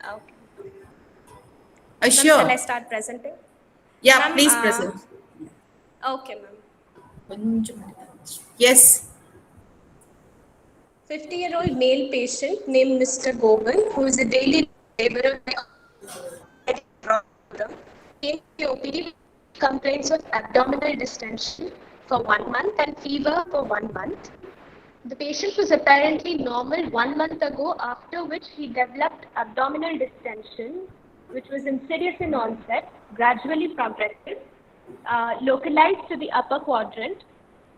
Okay. Ma'am, shall I Sure. start presenting? Yeah, Ma'am, please present. okay, ma'am. Yes. 50-year-old male patient named Mr. Govind, who is a daily laborer problem, came to the OPD with complaints of abdominal distension for 1 month and fever for 1 month. The patient was apparently normal 1 month ago, after which he developed abdominal distension, which was insidious in onset, gradually progressive, localized to the upper quadrant.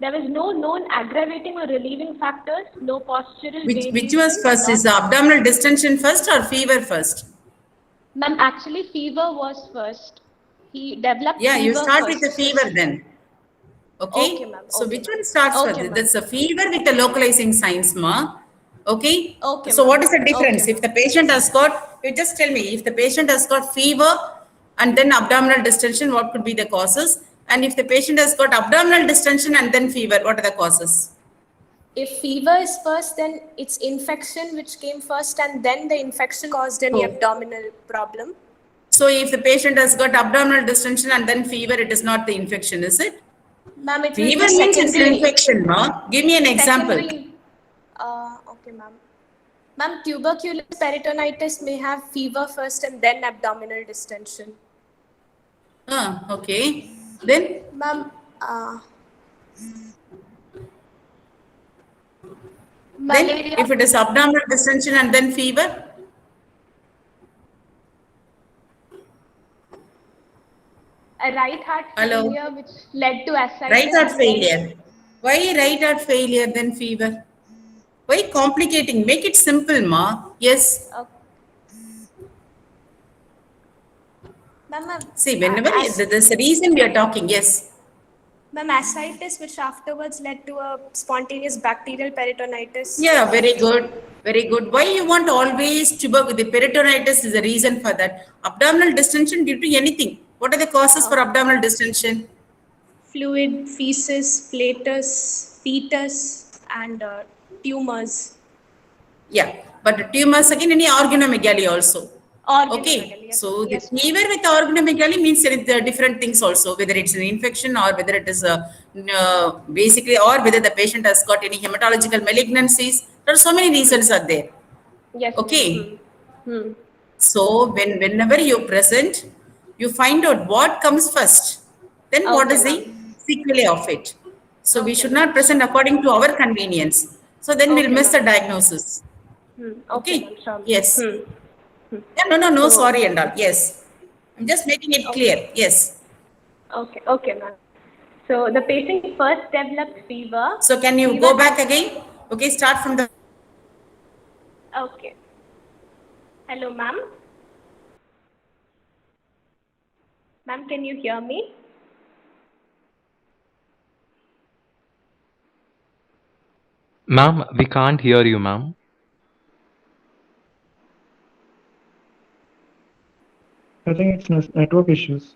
There was no known aggravating or relieving factors, no postural Which was variation, first? Is the abdominal distension first or fever first? Ma'am, actually fever was first. He developed Yeah, you fever start with the first. fever then. Okay, Okay. ma'am. So Okay, which ma'am. one starts Okay, first? ma'am. That's a fever with the localizing signs, ma. Okay. Okay, So what ma'am. is the Okay, difference? If ma'am. the patient has got, you just tell me, if the patient has got fever and then abdominal distension, what could be the causes? And if the patient has got abdominal distension and then fever, what are the causes? If fever is first, then it's infection which came first, and then the infection caused any So, abdominal problem. so if the patient has got abdominal distension and then fever, it is not the infection, is it? Ma'am, it will be Fever means it's an secondary. infection, ma. Give me an example. Secondary. Okay, ma'am. Ma'am, tuberculous peritonitis may have fever first and then abdominal distension. Okay. Then Ma'am, Then, malaria. if it is abdominal distension and then fever, A right heart hello, failure which led to right ascites heart and then failure. Why right heart failure then fever? Why complicating? Make it simple, ma. Yes. uh, ma'am, See, whenever there's a reason we are talking, yes. ma'am, ascites which afterwards led to a spontaneous bacterial peritonitis. Yeah, very good. Very good. Why you want always tuberculosis? The peritonitis is the reason for that. Abdominal distension due to anything. What are the causes Uh, for abdominal distension? fluid, feces, flatus, fetus, and tumors. Yeah, but tumors again any organomegaly also. Okay, Organomegaly, yes, so the yes, ma'am. fever with organomegaly means there is different things also, whether it's an infection or whether it is a basically or whether the patient has got any hematological malignancies. There are so many reasons are there. Yes, ma'am. Okay, Hmm. so whenever you present, you find out what comes first, then what Okay, is the ma'am. sequelae of it. So we Okay, should not ma'am. present Sure. according to our convenience. So then we'll Okay, miss the ma'am. diagnosis. Okay, ma'am. Okay. Sure. Yes. Hmm. Hmm. Yeah, no, no, no, So, sorry and all. Yes. I'm just making it okay. clear. Yes. Okay, ma'am. So the patient first developed fever. So can you Fever go back has. again? Okay, start from the. Okay. Hello, ma'am. Ma'am, can you hear me? Ma'am, we can't hear you, ma'am. I think it's network issues.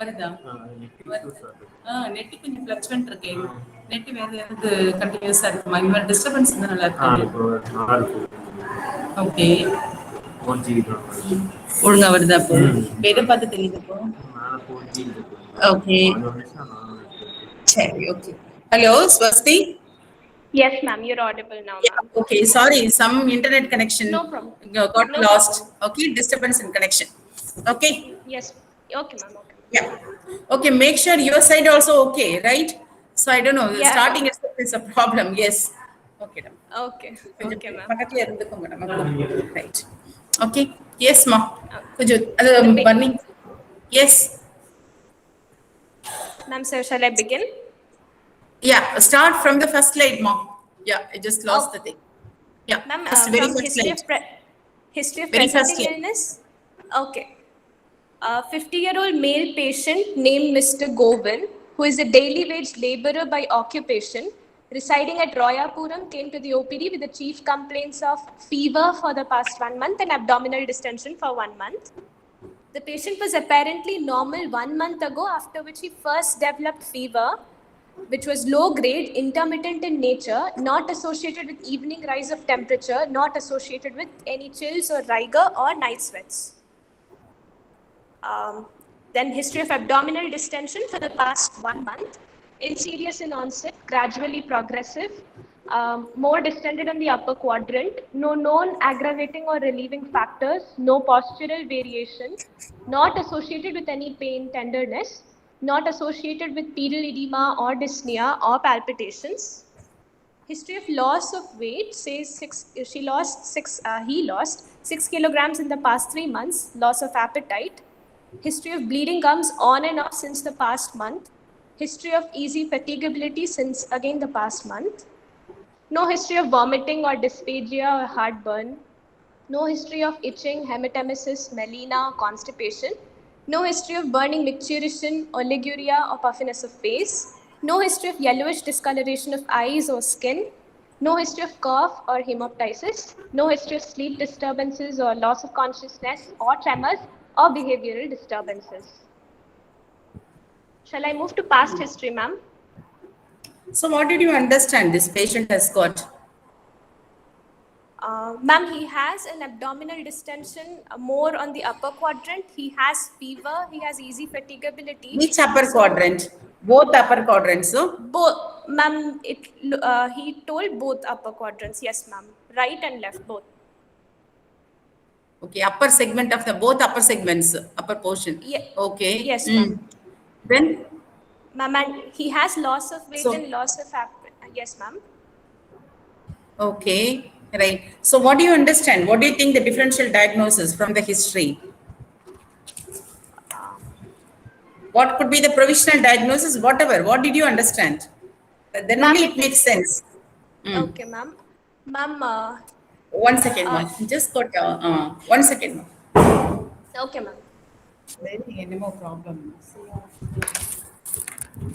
வருதா? issues are net கொஞ்சம் fluctuate இருக்கே. Net வேற ஏதாவது கண்டினியூஸா இருக்குமா? இந்த மாதிரி disturbance இருந்தா நல்லா இருக்காது. இப்போ நல்லா இருக்கு. ஓகே. 4G தான். ஒழுங்கா வருதா அப்போ? எதை பார்த்து தெரியுது இப்போ? மேல 4G இருக்கு. ஓகே. அது ஒரு நிமிஷம் நான் சரி, okay. Hello, Swasti? Yes, ma'am, you're audible now, ma'am. Okay, sorry, some internet connection No problem. got No lost. problem. Okay, disturbance in connection. Okay. Yes. Okay, ma'am. Okay. Yeah. Okay, make sure your side also okay, right? So I don't know, Yeah. starting itself is a problem. Yes. Okay. Okay. Okay, ma'am. பக்கத்துல இருந்துக்கோங்க நமக்கு. Right. Okay. Yes, ma. கொஞ்சம் அது The burning. Yes. Ma'am, sir, shall I begin? Yeah, start from the first slide, ma. Yeah, I just lost the thing. Yeah, Ma'am, first, very from first history slide. history of Very first presenting slide. illness. Okay. A 50-year-old male patient named Mr. Govin, who is a daily wage laborer by occupation, residing at Royapuram, came to the OPD with the chief complaints of fever for the past 1 month and abdominal distension for 1 month. The patient was apparently normal 1 month ago, after which he first developed fever, which was low grade, intermittent in nature, not associated with evening rise of temperature, not associated with any chills or rigor or night sweats. Then history of abdominal distension for the past 1 month, insidious in onset, gradually progressive, more distended in the upper quadrant, no known aggravating or relieving factors, no postural variation, not associated with any pain, tenderness, not associated with pedal edema or dyspnea or palpitations. History of loss of weight says he lost 6 kilograms in the past 3 months, loss of appetite. History of bleeding gums on and off since the past month. History of easy fatigability since again the past month. No history of vomiting or dysphagia or heartburn. No history of itching, hematemesis, melena, constipation. No history of burning micturition, oliguria, or puffiness of face. No history of yellowish discoloration of eyes or skin. No history of cough or hemoptysis. No history of sleep disturbances or loss of consciousness or tremors or behavioral disturbances. Shall I move to past history, ma'am? So what did you understand this patient has got? Ma'am, he has an abdominal distension more on the upper quadrant. He has fever. He has easy fatigability. Which upper quadrant? Both upper quadrants, so? Both, ma'am. He told both upper quadrants. Yes, ma'am. Right and left, both. Okay, upper segment of the both upper segments, upper portion. Yeah. Okay. Yes, ma'am. Then? Ma'am, and he has loss of weight So- and loss of appetite. Yes, ma'am. Okay, right. So what do you understand? What do you think the differential diagnosis from the history? What could be the provisional diagnosis? Whatever. What did you understand? Then Ma'am, only it makes sense. Okay, ma'am. Ma'am, 1 second, ma'am. Just got 1 second, ma'am. okay, ma'am. Very any more problem?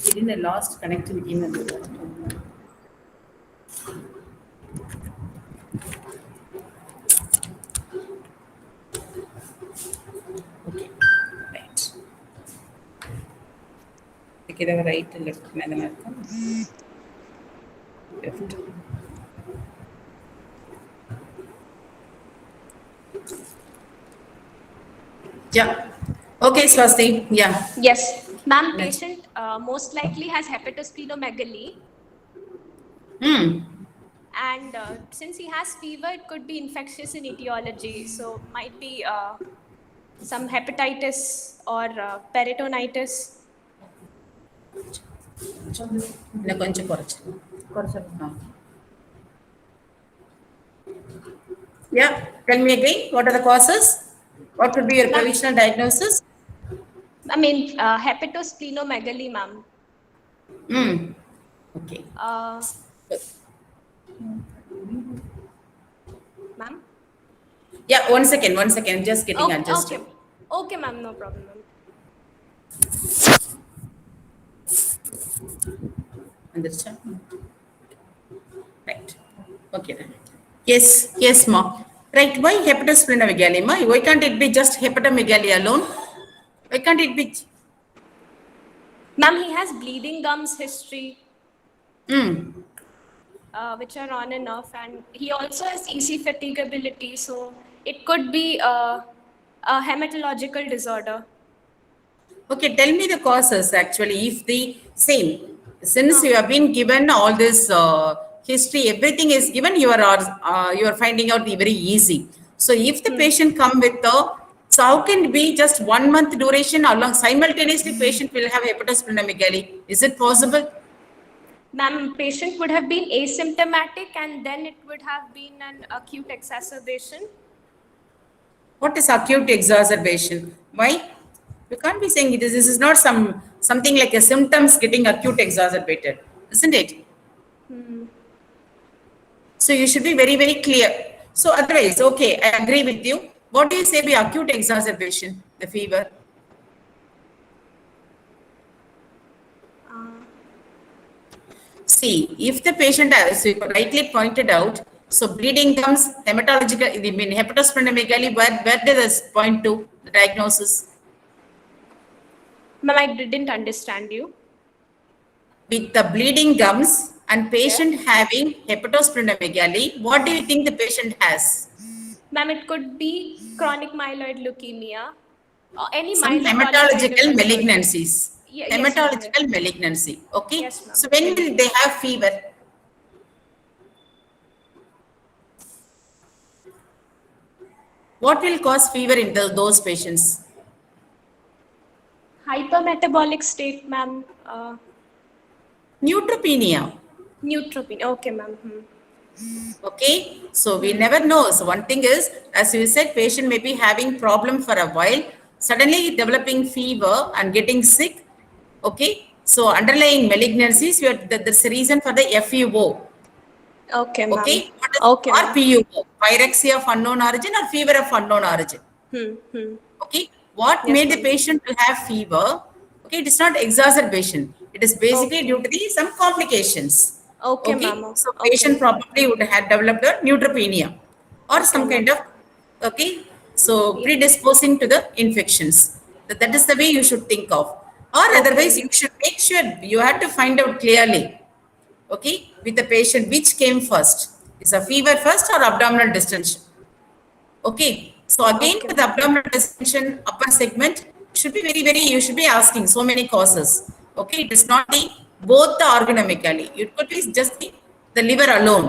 Within the lost connectivity in the okay, right. Okay, the right left left. Yeah. Okay, Swasti. Yeah. Yes, ma'am. Yes. Patient most likely has hepatosplenomegaly, Hmm. and since he has fever, it could be infectious in etiology. So might be some hepatitis or peritonitis. இன்னும் கொஞ்சம் குறைச்சு. Yeah. Tell me again. What are the causes? What could be your provisional diagnosis? I mean, hepatosplenomegaly, ma'am. Hmm. Okay. Ma'am. Yeah. 1 second. 1 second. I'm just getting adjusted. Okay. Okay, ma'am. No problem, ma'am. Understand? Right. Okay then. Yes. Yes, ma. Right. Why hepatosplenomegaly, ma? Why can't it be just hepatomegaly alone? Why can't it be? Ma'am, he has bleeding gums history, Mm. which are on and off, and he also has easy fatigability, so it could be a hematological disorder. Okay, tell me the causes actually. If the same, since you have been given all this history, everything is given, you are finding out the very easy. So if the patient come with the, so how can it be just 1 month duration along simultaneously patient will have hepatosplenomegaly? Is it possible? Ma'am, patient would have been asymptomatic and then it would have been an acute exacerbation. What is acute exacerbation? Why? You can't be saying it is. This is not something like a symptoms getting acute exacerbated, isn't it? So you should be very, very clear. So otherwise, okay, I agree with you. What do you say by acute exacerbation, the fever? See, if the patient has, so you rightly pointed out, so bleeding comes hematological, I mean hepatosplenomegaly, where does this point to the diagnosis? Ma'am, I didn't understand you. With the bleeding gums and patient having hepatosplenomegaly, what do you think the patient has? Ma'am, it could be chronic myeloid leukemia or any Some myeloproliferative hematological disorder. malignancies. Yes, ma'am. Hematological malignancy. Okay. Yes, ma'am. So when will they have fever? What will cause fever in those patients? Hypermetabolic state, ma'am. Neutropenia. Neutropenia. Okay, ma'am. Okay. So we never know. So one thing is, as you said, patient may be having problem for a while, suddenly developing fever and getting sick. Okay. So underlying malignancies, that's the reason for the FUO. Okay, ma'am. Okay. What is Okay, or ma'am. PUO? Pyrexia of unknown origin or fever of unknown origin. Okay. What Yes, made the ma'am. patient to have fever? Okay. It is not exacerbation. It is basically Okay. due to some complications. Okay, Okay. ma'am. So Okay. patient probably would have developed a neutropenia or Okay, some kind ma'am. of, okay. So Yeah. predisposing to the infections. That is the way you should think of. Or otherwise, Okay. you should make sure you have to find out clearly, okay, with the patient which came first. Is a fever first or abdominal distension? Okay. So again, Okay, with ma'am. abdominal distension, upper segment, should be very, very, you should be asking so many causes. Okay. It is not the both the organomechally. It could be just the liver alone.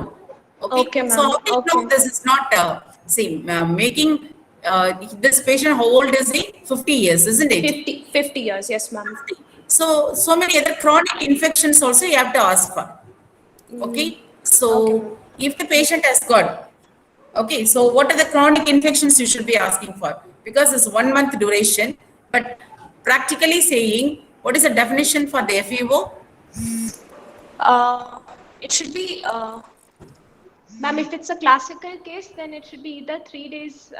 Okay. Okay, So ma'am. how do you know Okay. this is not, making, this patient, how old is he? 50 years, isn't it? 50 years. Yes, ma'am. So many other chronic infections also you have to ask for. Okay. Okay, ma'am. So if the patient has got, okay, so what are the chronic infections you should be asking for? Because it's 1 month duration, but practically saying, what is the definition for the FUO? It should be, ma'am, if it's a classical case, then it should be either 3 days,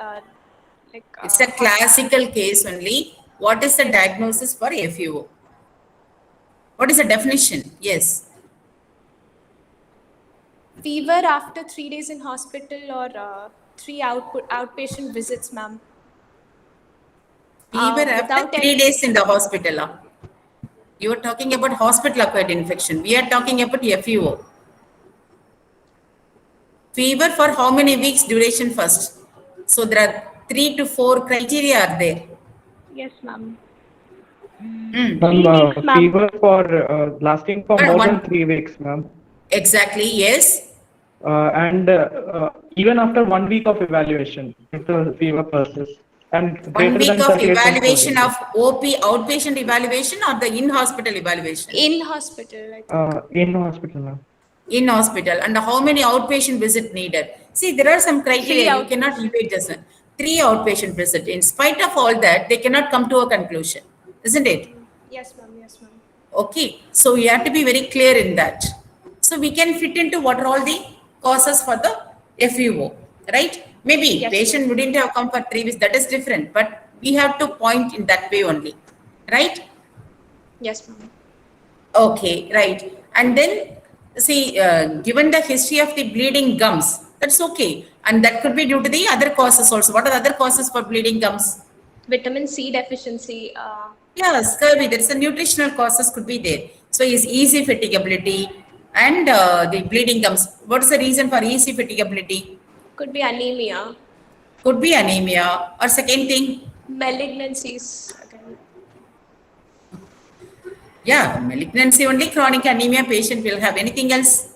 It's a classical case only. What is the Yes. diagnosis for FUO? What is the definition? Yes. fever after 3 days in hospital or 3 outpatient visits, ma'am. Fever after Without 3 days in the hospital. You are talking about hospital acquired infection. We are talking about FUO. Fever for how many weeks duration first? So there are 3 to 4 criteria are there. Yes, ma'am. Ma'am, 3 weeks, ma'am. fever for lasting for more than One, 3 weeks, ma'am. exactly, yes. And even after 1 week of evaluation, if the fever persists, and 1 greater week than of 38.4 evaluation days. of OP, outpatient evaluation or the in-hospital evaluation? In hospital, I think. In hospital, ma'am. In hospital. And how many outpatient visit needed? See, there are some criteria. 3 You cannot outpatient. evade this one. 3 outpatient visit. In spite of all that, they cannot come to a conclusion, isn't it? Yes, ma'am. Yes, ma'am. Okay, so you have to be very clear in that. So we can fit into what are all the causes for the FUO, right? Maybe Yes, patient ma'am. wouldn't have come for 3 weeks, that is different, but we have to point in that way only, right? Yes, ma'am. Okay, right. And then see, given the history of the bleeding gums, that's okay. And that could be due to the other causes also. What are the other causes for bleeding gums? Vitamin C deficiency. Yeah, scurvy. There is a nutritional causes could be there. So is easy fatigability and the bleeding comes. What is the reason for easy fatigability? Could be anemia, Could be anemia or second thing. malignancies again. Yeah, malignancy only chronic anemia patient will have anything else.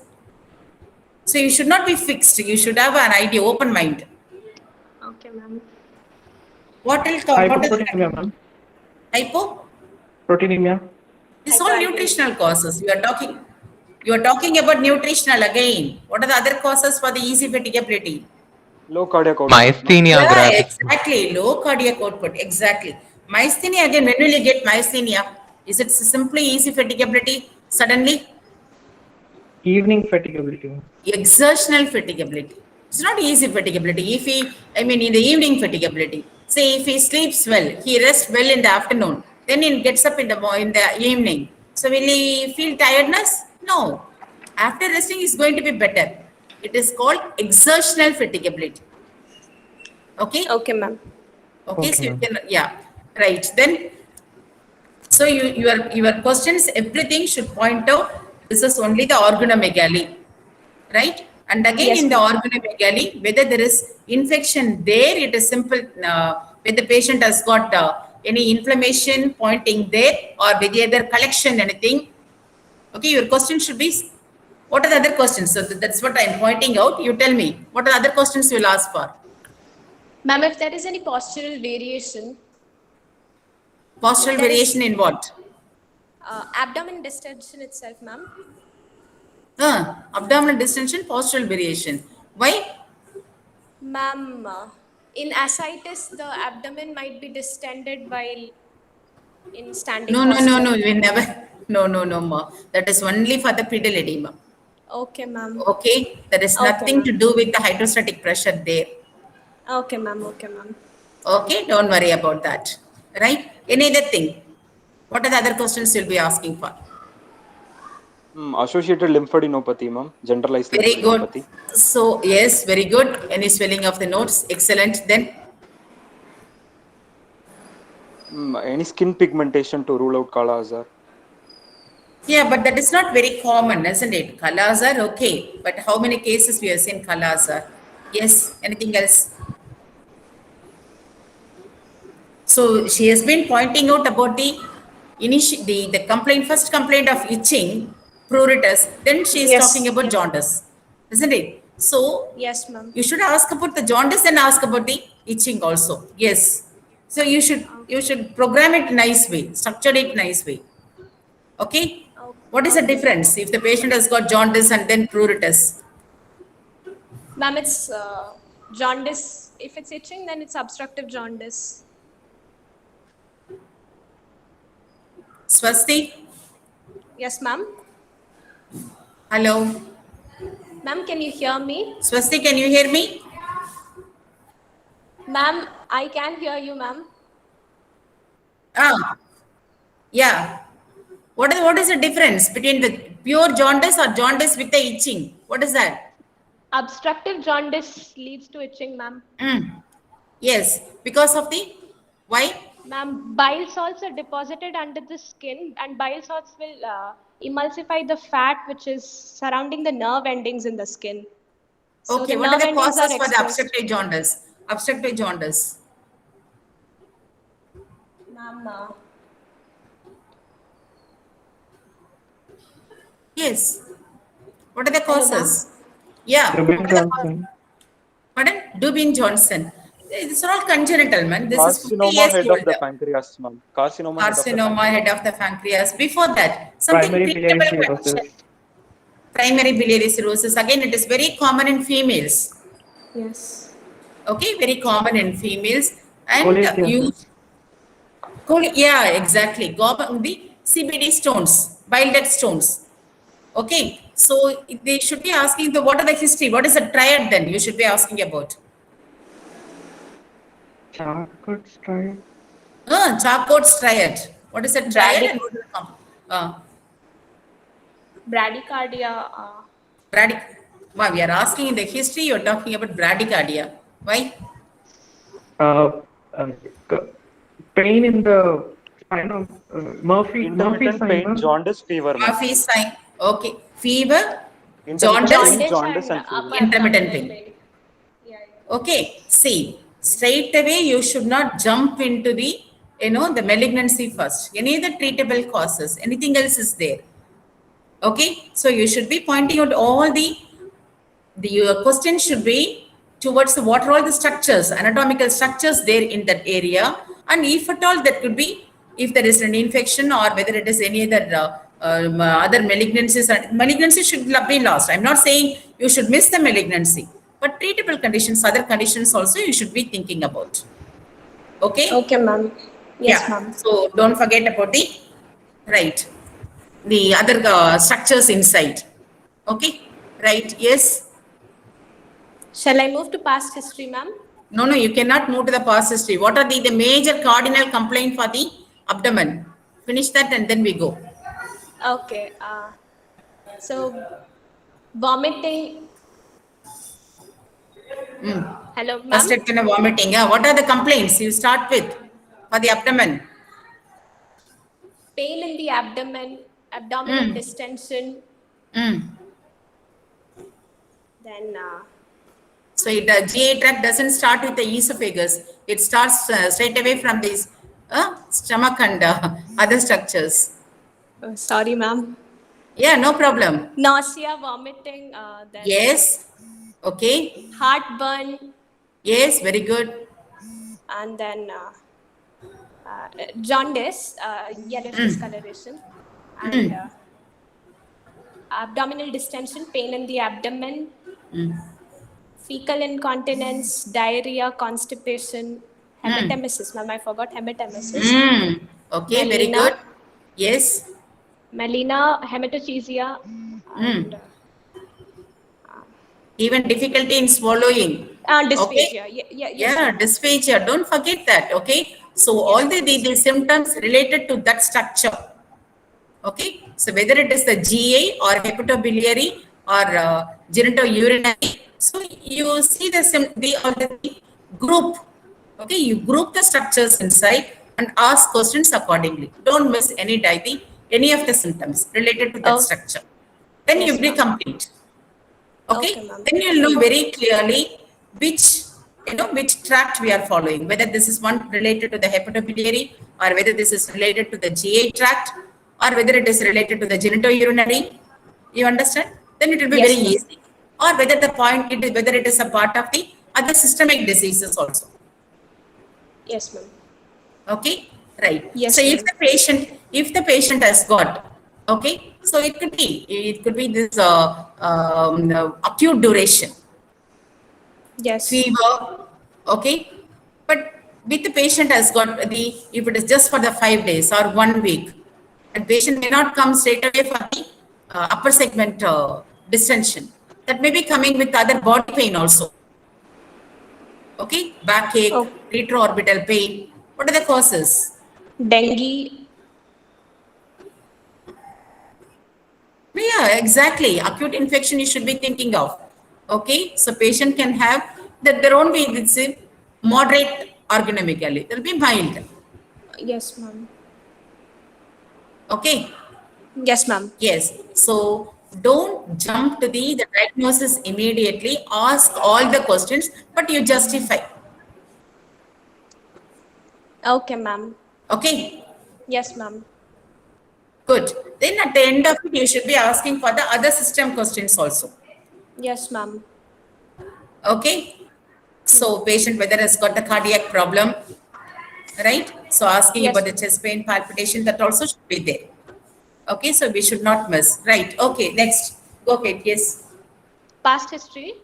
So you should not be fixed. You should have an idea, open mind. Okay, ma'am. What will come? What is Hypoproteinemia, ma'am. hypo? Proteinemia. These all nutritional causes. You are talking about nutritional again. What are the other causes for the easy fatigability? Low cardiac output. Myasthenia Yeah, gravis. exactly. Low cardiac output. Exactly. Myasthenia again. When will you get myasthenia? Is it simply easy fatigability? Suddenly, Evening fatigability. exertional fatigability. It's not easy fatigability. If he, I mean, in the evening fatigability. Say if he sleeps well, he rests well in the afternoon, then he gets up in the evening. So will he feel tiredness? No. After resting, is going to be better. It is called exertional fatigability. Okay. Okay, ma'am. Okay, so Okay, you ma'am. can, yeah, right. Then, so your questions, everything should point out this is only the organomegaly, right? And again, Yes, in the ma'am. organomegaly, whether there is infection there, it is simple. When the patient has got any inflammation pointing there, or whether collection anything. Okay, your question should be, what are the other questions? So that's what I'm pointing out. You tell me, what are the other questions you will ask for? Ma'am, if there is any postural variation, Postural There is- variation in what? abdomen distension itself, ma'am. Abdominal distension, postural variation. Why? Ma'am, in ascites, the abdomen might be distended while in standing No, posture. we never. No, ma. That is only for the pedal edema. Okay, ma'am. Okay, there is Okay, nothing to ma'am. do with the hydrostatic pressure there. Okay, ma'am. Okay, ma'am. Okay, don't worry about that. Right? Any other thing? What are the other questions you'll be asking for? Associated lymphadenopathy, ma'am. Generalized Very good. lymphadenopathy. So, yes, very good. Any swelling of the nodes? Excellent. Then, Any skin pigmentation to rule out Kala Azar? yeah, but that is not very common, isn't it? Colors are okay, but how many cases we have seen colors are? Yes, anything else? So she has been pointing out about the complaint, first complaint of itching, pruritus, then she is Yes, talking about yes. jaundice, isn't it? So Yes, ma'am. you should ask about the jaundice and ask about the itching also. Yes. So you should program it nice way, structure it nice way. Okay. What is the difference if the patient has got jaundice and then pruritus? Ma'am, it's jaundice. If it's itching, then it's obstructive jaundice. Swasti, Yes, ma'am. hello. Ma'am, can you hear me? Swasti, can you hear me? Ma'am, I can hear you, ma'am. Yeah. What is the difference between the pure jaundice or jaundice with the itching? What is that? Obstructive jaundice leads to itching, ma'am. Yes, because of the why? Ma'am, bile salts are deposited under the skin, and bile salts will emulsify the fat which is surrounding the nerve endings in the skin. So Okay, the what are nerve the endings causes are for the exposed. obstructive jaundice? Obstructive jaundice. Ma'am, Yes. What are the Hello, causes? Yeah. Rubin What are the Johnson. Pardon? Dubin Johnson. These are all congenital, man. This is 50 Carcinoma years head old. of the pancreas, ma'am. Carcinoma head of the Carcinoma, pancreas. head of the pancreas. Before that, something Primary biliary treatable cirrhosis. condition. Primary biliary cirrhosis. Again, it is very common in females. yes. Okay, very common in females. And Cholestasis. yeah, exactly. The CBD stones, bile duct stones. Okay, so they should be asking what are the history? What is the triad then? You should be asking about. Charcot's triad. Charcot's triad. What is a triad? Brady- And what is Bradycardia. Wow, we are asking in the history. You are talking about bradycardia. Why? Uh, uh, c- Pain in the I know Murphy Intermittent sign, pain, ma'am. jaundice, fever, ma'am. Murphy sign. Okay. Fever, Intermittent jaundice, pain, Jaundice jaundice and and fever. upper intermittent abdominal pain. pain. Yeah. Okay, see, straight away you should not jump into the, the malignancy first. Any other treatable causes, anything else is there. Okay, so you should be pointing out all your question should be towards what are all the structures, anatomical structures there in that area, and if at all that could be, if there is an infection or whether it is any other other malignancies. Malignancy should be lost. I'm not saying you should miss the malignancy, but treatable conditions, other conditions also you should be thinking about. Okay. Okay, ma'am. Yes, Yeah. ma'am. So don't forget about the other structures inside. Okay. Right. Yes. Shall I move to past history, ma'am? No, you cannot move to the past history. What are the major cardinal complaint for the abdomen? Finish that and then we go. Okay. So vomiting. Hello, ma'am. First, it's vomiting. What are the complaints you start with for the abdomen? Pain in the abdomen, abdominal distension. Then So the GI tract doesn't start with the esophagus. It starts straight away from this stomach and other structures. sorry, ma'am. Yeah, no problem. Nausea, vomiting. Then Yes. Okay. heartburn, Yes, very good. and then jaundice, yellowish discoloration, and abdominal distension, pain in the abdomen, fecal incontinence, diarrhea, constipation, hematemesis. Ma'am, I forgot hematemesis. Okay, very Melena. good. Yes. Melena, hematochezia, and Even difficulty in swallowing. dysphagia. Okay. Yes, Yeah, ma'am. dysphagia. Don't forget that. Okay. So all the symptoms related to that structure. Okay. So whether it is the GI or hepatobiliary or genitourinary, so you see the group. Okay, you group the structures inside and ask questions accordingly. Don't miss any of the symptoms related to that Oh. structure. Then Yes, you'll be ma'am. complete. Okay, Okay, ma'am. then you'll know very clearly which tract we are following, whether this is one related to the hepatobiliary or whether this is related to the GI tract or whether it is related to the genitourinary. You understand? Then it will be Yes, very ma'am. easy. Or whether it is a part of the other systemic diseases also. Yes, ma'am. Okay, right. Yes, So ma'am. if the patient has got, okay, so it could be this acute duration, Yes. fever, okay, but with the patient has got if it is just for the 5 days or 1 week, and patient may not come straight away for the upper segment distension. That may be coming with other body pain also. Okay, backache, Oh. retroorbital pain. What are the causes? Dengue. Yeah, exactly. Acute infection you should be thinking of. Okay, so patient can have that there won't be this moderate ergonomically. They'll be mild. Yes, ma'am. Okay. Yes, ma'am. Yes. So don't jump to the diagnosis immediately. Ask all the questions, but you justify. Okay, ma'am. Okay. Yes, ma'am. Good. Then at the end of it, you should be asking for the other system questions also. Yes, ma'am. Okay. So patient whether has got the cardiac problem, right? So asking Yes, about the ma'am. chest pain, palpitation, that also should be there. Okay, so we should not miss. Right. Okay, next. Go ahead. Yes. Past history.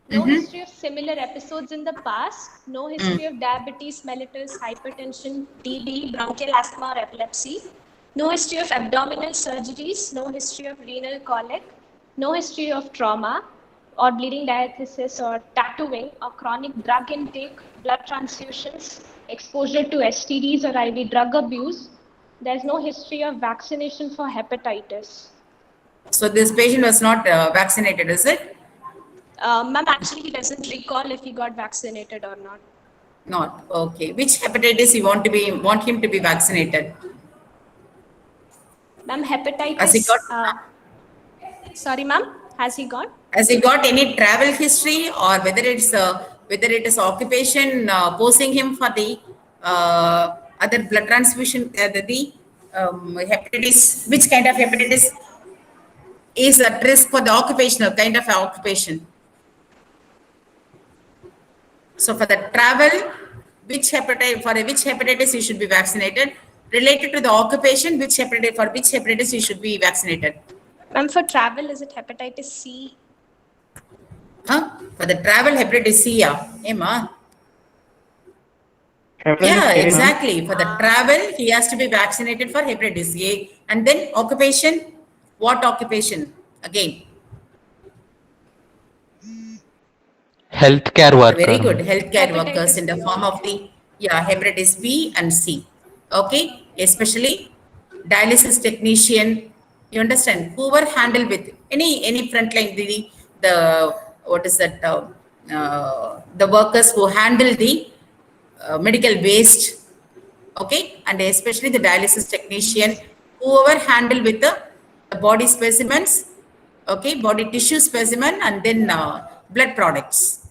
No history of similar episodes in the past. No history of diabetes, mellitus, hypertension, TB, bronchial asthma, or epilepsy. No history of abdominal surgeries. No history of renal colic. No history of trauma or bleeding diathesis or tattooing or chronic drug intake, blood transfusions, exposure to STDs or IV drug abuse. There's no history of vaccination for hepatitis. So this patient was not vaccinated, is it? Ma'am, actually, he doesn't recall if he got vaccinated or not. Not okay. Which hepatitis you want him to be vaccinated? Ma'am, Has he hepatitis. got Sorry, ma'am. Has he got? has he got any travel history, or whether it is occupation posing him for the other blood transfusion, hepatitis? Which kind of hepatitis is at risk for the occupational kind of occupation? So for the travel, which hepatitis you should be vaccinated? Related to the occupation, which hepatitis you should be vaccinated? Ma'am, for travel, is it hepatitis C? Huh? For the travel hepatitis C, yeah. Emma? Hepatitis Yeah, A, ma'am. exactly. For the travel, he has to be vaccinated for hepatitis A. And then occupation, what occupation? Again, Healthcare worker. very good. Healthcare Hepatitis workers in the B form of the, hepatitis B and C. Okay, especially dialysis technician. You understand? Whoever handle with any frontline, the what is that? The workers who handle the medical waste, okay, and especially the dialysis technician, whoever handle with the body specimens, okay, body tissue specimen, and then blood products.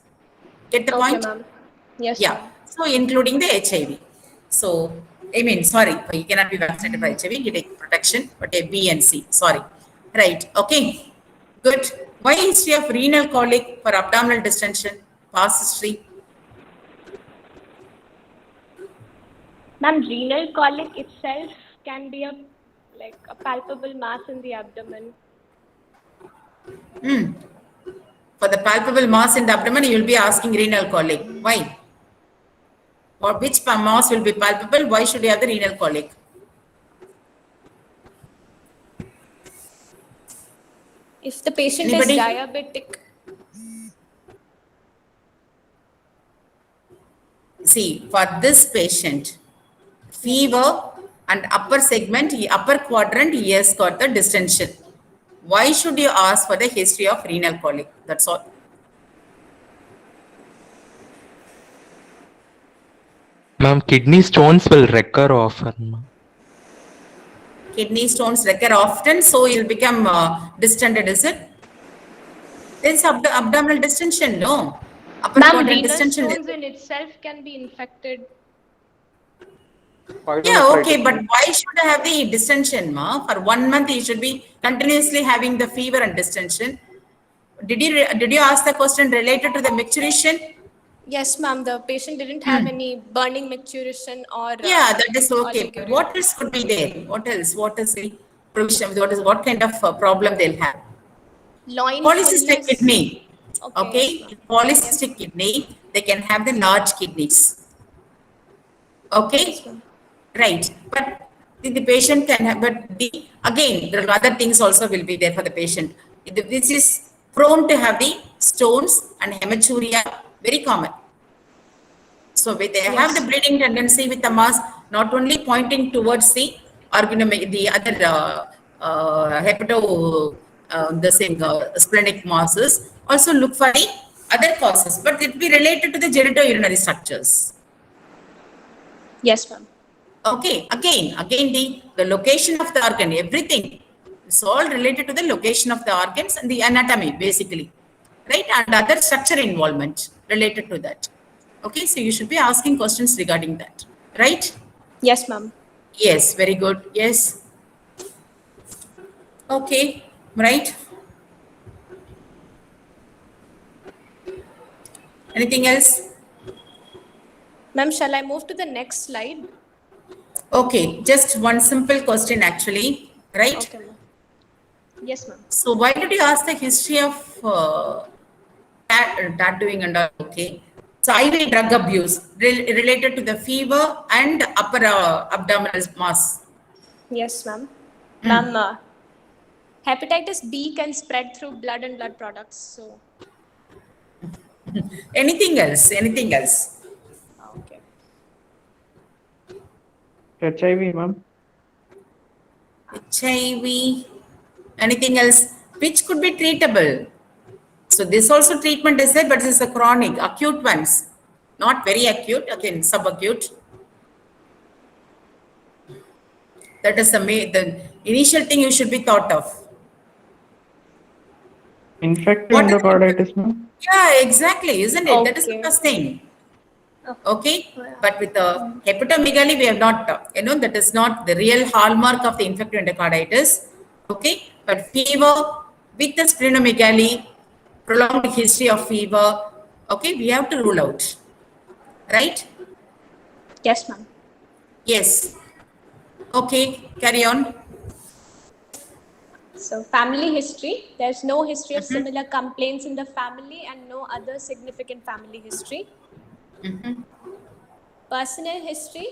Get the Okay, point? ma'am. Yes, Yeah. ma'am. So including the HIV. So I mean, sorry, you cannot be vaccinated for HIV. You take protection, but a B and C. Sorry. Right. Okay. Good. Why history of renal colic for abdominal distension? Past history. Ma'am, renal colic itself can be a palpable mass in the abdomen. For the palpable mass in the abdomen, you will be asking renal colic. Why? Or which mass will be palpable? Why should you have the renal colic? If the patient Anybody? is diabetic, See, for this patient, fever and upper segment, upper quadrant, he has got the distension. Why should you ask for the history of renal colic? That's all. Ma'am, kidney stones will recur often, ma'am. Kidney stones recur often, so you'll become distended, is it? There's abdominal distension, no? Upper ma'am, quadrant renal distension. stones in itself can be infected. Yeah, okay, but why should I have the distension, ma? For 1 month, you should be continuously having the fever and distension. Did you ask the question related to the micturition? Yes, ma'am. The patient didn't have any burning micturition or Yeah, that is okay. oliguria. What else could be there? What else? What is the provision? What kind of problem they'll have? Loin Polycystic fullness. kidney. Okay, Okay, yes, ma'am. polycystic kidney, they can have the large kidneys. Okay, Yes, ma'am. right. But the patient can have, but again, there are other things also will be there for the patient. This is prone to have the stones and hematuria, very common. So they have the bleeding tendency with the mass, not only pointing towards the the other the same splenic masses, also look for the other causes, but it be related to the genitourinary structures. Yes, ma'am. Okay, again the location of the organ, everything. It's all related to the location of the organs and the anatomy, basically. Right? And other structure involvement related to that. Okay, so you should be asking questions regarding that. Right? Yes, ma'am. Yes, very good. Yes. Okay, right. Anything else? Ma'am, shall I move to the next slide? Okay, just one simple question actually, right? Okay, ma'am. Yes, ma'am. So why did you ask the history of tattooing and all? Okay. So IV drug abuse related to the fever and upper abdominal mass. Yes, ma'am. Ma'am, hepatitis B can spread through blood and blood products. So, Anything else? Anything else? okay. HIV, ma'am. HIV. Anything else? Which could be treatable? So this also treatment is there, but this is a chronic, acute ones. not very acute, again subacute. That is the initial thing you should be thought of. Infective What is it? endocarditis, ma'am? Yeah, exactly, isn't it? That is the Okay. first thing. Okay, Yeah. but with the hepatomegaly, we have not, that is not the real hallmark of the infective endocarditis. Okay, but fever with the splenomegaly, prolonged history of fever, okay, we have to rule out, right? Yes, ma'am. Yes. Okay, carry on. So family history, there's no history of similar complaints in the family and no other significant family history. Personal history,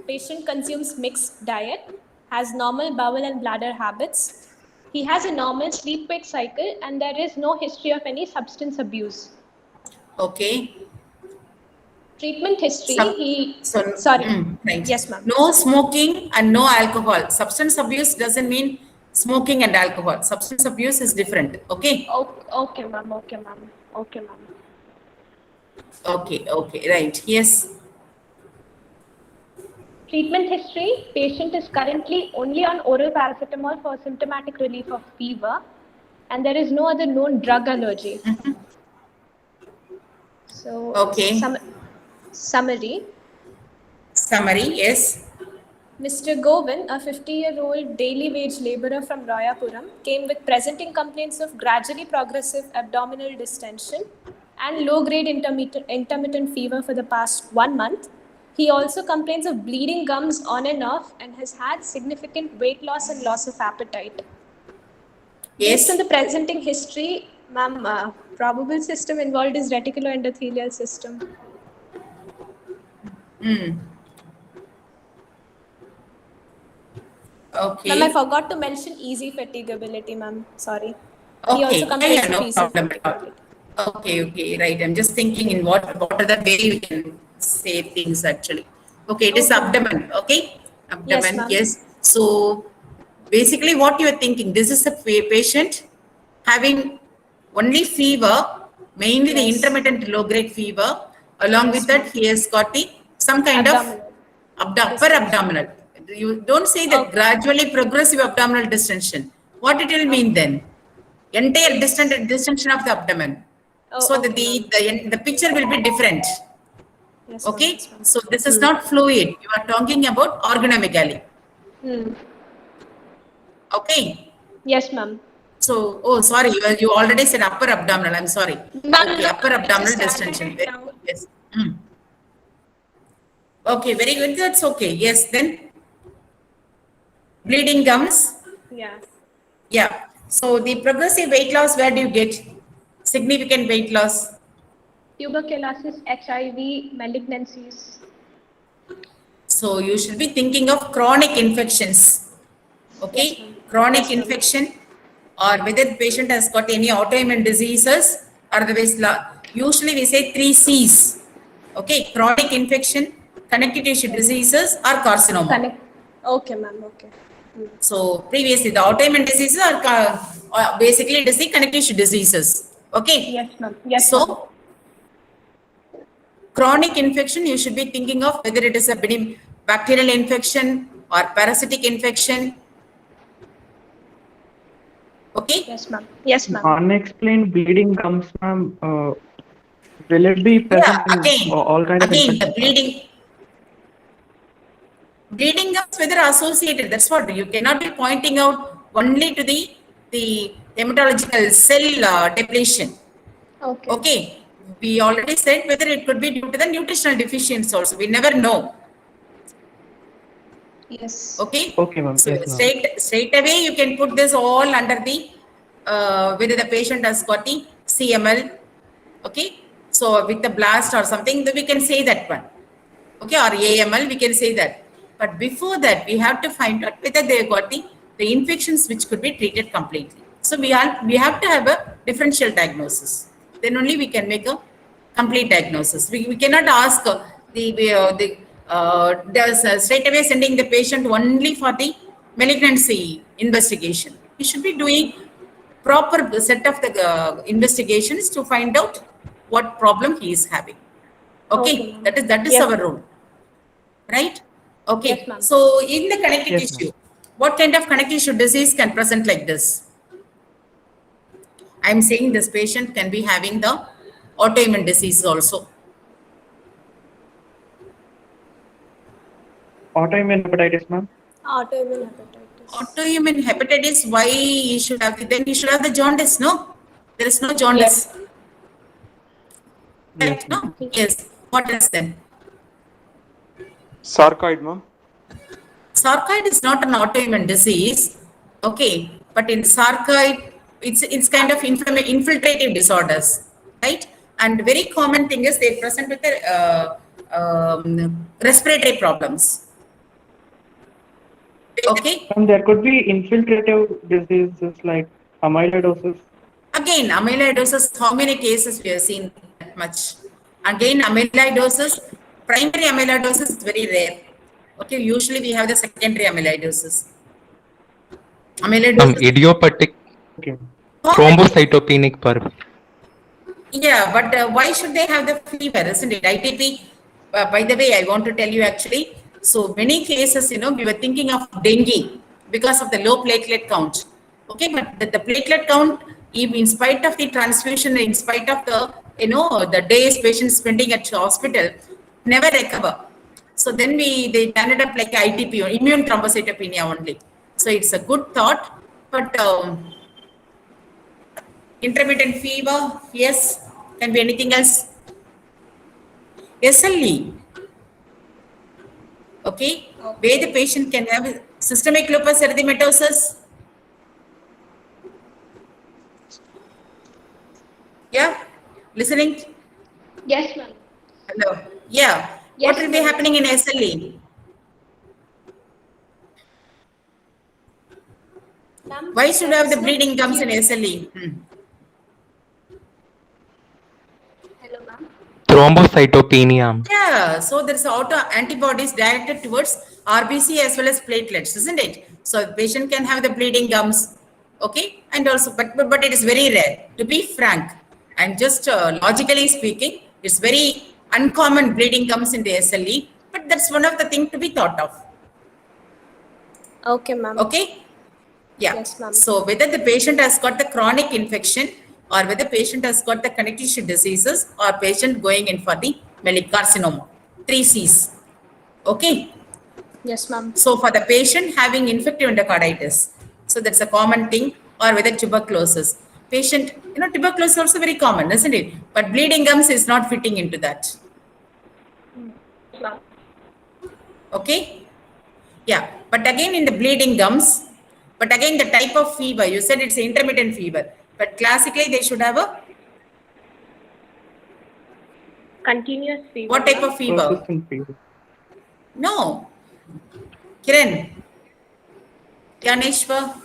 patient consumes mixed diet, has normal bowel and bladder habits. He has a normal sleep-wake cycle and there is no history of any substance abuse. Okay. Treatment history, Right. Yes, ma'am. No smoking and no alcohol. Substance abuse doesn't mean smoking and alcohol. Substance abuse is different. Okay. Okay, ma'am. Okay, ma'am. Okay, ma'am. Okay, right. Yes. Treatment history, patient is currently only on oral paracetamol for symptomatic relief of fever and there is no other known drug allergy. So, Okay. Summary. Summary, yes. Mr. Govin, a 50-year-old daily wage laborer from Rayapuram, came with presenting complaints of gradually progressive abdominal distension and low-grade intermittent fever for the past 1 month. He also complains of bleeding gums on and off and has had significant weight loss and loss of appetite. Yes. Based on the presenting history, ma'am, probable system involved is reticuloendothelial system. Okay. Ma'am, I forgot to mention easy fatigability, ma'am. Sorry. He Okay. also complains No of easy problem. fatigability. Okay, right. I'm just thinking in what other way we can say things actually. Okay, it is Okay. abdomen. Okay, abdomen. ma'am. Yes. So basically, what you are thinking? This is a patient having only fever, mainly the Yes. intermittent low-grade fever. Along with that, he has got some kind Abdominal. of upper abdominal. You don't say that gradually progressive abdominal distension. What it will mean then? Entire distension of the abdomen. So that the picture will be different. Yes, Okay, ma'am. Yes, ma'am. so this is not fluid. You are talking about organomegaly. Okay. Yes, ma'am. So, oh, sorry, you already said upper abdominal. I'm sorry. Okay, upper abdominal just distension. added it down. Yes. Okay, very good. That's okay. Yes, then bleeding gums. Yeah. Yeah. So the progressive weight loss, where do you get significant weight loss? Tuberculosis, HIV, malignancies. So you should be thinking of chronic infections. Okay, Yes, ma'am. chronic Yes, ma'am. infection, or whether the patient has got any autoimmune diseases, otherwise usually we say 3 C's. Okay, chronic infection, connective tissue diseases, or carcinoma. Okay, ma'am. Okay. So previously the autoimmune diseases are basically it is the connective tissue diseases. Okay. Yes, ma'am. Yes, So ma'am. chronic infection, you should be thinking of whether it is a bacterial infection or parasitic infection. Okay. Yes, ma'am. Yes, ma'am. Unexplained bleeding gums, ma'am. Will it be present Again, in all kind of the infections? bleeding gums, whether associated, that's what you cannot be pointing out only to the hematological cell depletion. Okay. Okay, we already said whether it could be due to the nutritional deficiency also. We never know. Yes. Okay. Okay, ma'am. So Yes, ma'am. straight away you can put this all under the whether the patient has got the CML. Okay. So with the blast or something, we can say that one. Okay, or AML, we can say that. But before that, we have to find out whether they got the infections which could be treated completely. So we have to have a differential diagnosis. Then only we can make a complete diagnosis. We cannot ask straight away sending the patient only for the malignancy investigation. We should be doing proper set of the investigations to find out what problem he is having. Okay, Okay, ma'am. that is Yes. our rule, right? Okay. Yes, ma'am. So in the connective Yes, tissue, what kind of connective tissue disease can present like this? I'm saying this patient can be having the autoimmune disease also. Autoimmune hepatitis, ma'am. Autoimmune hepatitis. Autoimmune hepatitis, why he should have, then he should have the jaundice, no? There is no jaundice. Yes. Yes, Right? ma'am. No? Yes. What else then? Sarcoid, ma'am. Sarcoid is not an autoimmune disease, okay, but in sarcoid, it's kind of infiltrative disorders, right? And very common thing is they present with respiratory problems. Okay, And there could be infiltrative diseases like amyloidosis. again, amyloidosis, how many cases we have seen that much? Again, amyloidosis, primary amyloidosis is very rare. Okay, usually we have the secondary amyloidosis. Amyloidosis. Idiopathic Okay. thrombocytopenic purpura. Yeah, but why should they have the fever, isn't it? ITP, by the way, I want to tell you actually, so many cases, we were thinking of dengue because of the low platelet count. Okay, but the platelet count, even in spite of the transfusion, in spite of the, the days patients spending at hospital, never recover. So then they ended up like ITP, or immune thrombocytopenia only. So it's a good thought, but intermittent fever, yes. Can be anything else. SLE. Okay. Where the patient can have systemic lupus erythematosus. Yeah. Listening? Yes, ma'am. Hello. Yeah. Yes, What will be ma'am. happening in SLE? Ma'am, Why should there have is the no bleeding gums in cure. SLE? Hello, ma'am. Thrombocytopenia. Yeah, so there's auto antibodies directed towards RBC as well as platelets, isn't it? So the patient can have the bleeding gums, okay, and also, but it is very rare. To be frank, and just logically speaking, it's very uncommon bleeding gums in the SLE, but that's one of the things to be thought of. Okay, ma'am. Okay. Yeah. Yes, ma'am. So whether the patient has got the chronic infection or whether patient has got the connective tissue diseases or patient going in for the malic carcinoma, 3 C's. Okay. Yes, ma'am. So for the patient having infective endocarditis, so that's a common thing, or whether tuberculosis. Patient, tuberculosis is also very common, isn't it? But bleeding gums is not fitting into that. Ma'am. Okay. Yeah. But again, in the bleeding gums, but again, the type of fever, you said it's intermittent fever, but classically they should have a, Continuous fever. what type ma'am. of fever? Persistent fever. No. Kiran. Yaneshwar.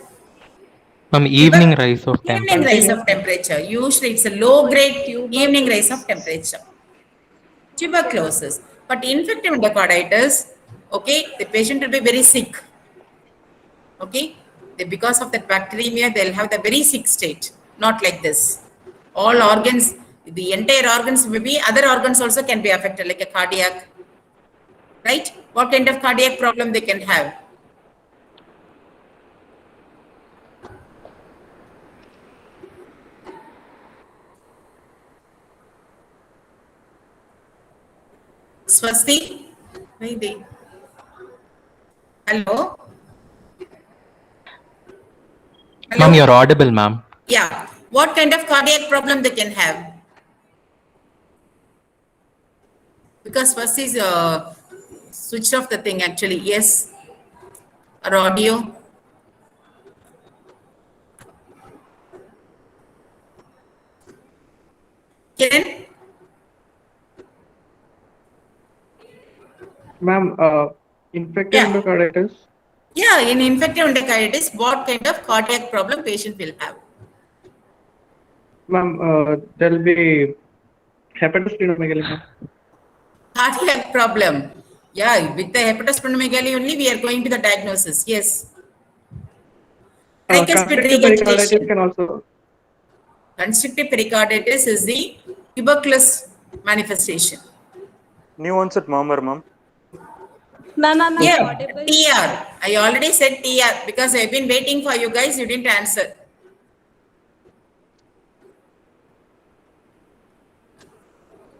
Evening rise of Evening temperature. rise of temperature. Usually it's a low grade evening rise of temperature. Tuberculosis. But infective endocarditis, okay, the patient will be very sick. Okay, because of that bacteremia, they'll have the very sick state. Not like this. All organs, the entire organs, maybe other organs also can be affected, like a cardiac. Right? What kind of cardiac problem they can have? Swasti? Maybe. Hello? Hello? Ma'am, you're audible, ma'am. Yeah. What kind of cardiac problem they can have? Because first is switch off the thing actually. Yes. Or audio. Kiran? Ma'am, infective Yeah. endocarditis. Yeah, in infective endocarditis, what kind of cardiac problem patient will have? Ma'am, there'll be hepatosplenomegaly, ma'am. Cardiac problem. Yeah, with the hepatosplenomegaly only we are going to the diagnosis. Yes. Tricuspid Constrictive pericarditis regurgitation. can also. Constrictive pericarditis is the tuberculous manifestation. New onset murmur, ma'am. Ma'am, am I Yeah, audible? TR. I already said TR because I've been waiting for you guys. You didn't answer.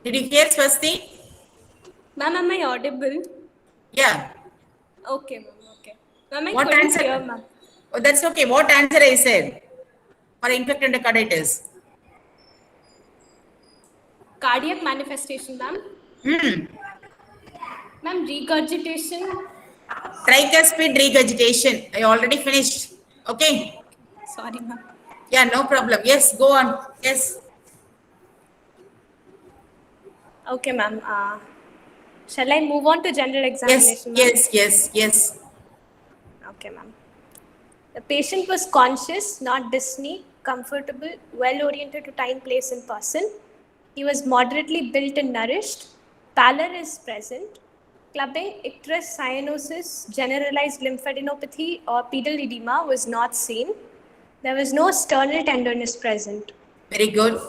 Did you hear Swasti? Ma'am, am I audible? Yeah. Okay, ma'am. Okay. Ma'am, I What couldn't answer? hear, ma'am. Oh, that's okay. What answer I said for infected endocarditis? Cardiac manifestation, ma'am. Ma'am, regurgitation. Tricuspid regurgitation. I already finished. Okay. Sorry, ma'am. Yeah, no problem. Yes, go on. Yes. Okay, ma'am. Shall I move on to general Yes, examination, ma'am? yes. Okay, ma'am. The patient was conscious, not dyspneic, comfortable, well oriented to time, place, and person. He was moderately built and nourished. Pallor is present. Clubbing, icterus, cyanosis, generalized lymphadenopathy, or pedal edema was not seen. There was no sternal tenderness present. Very good.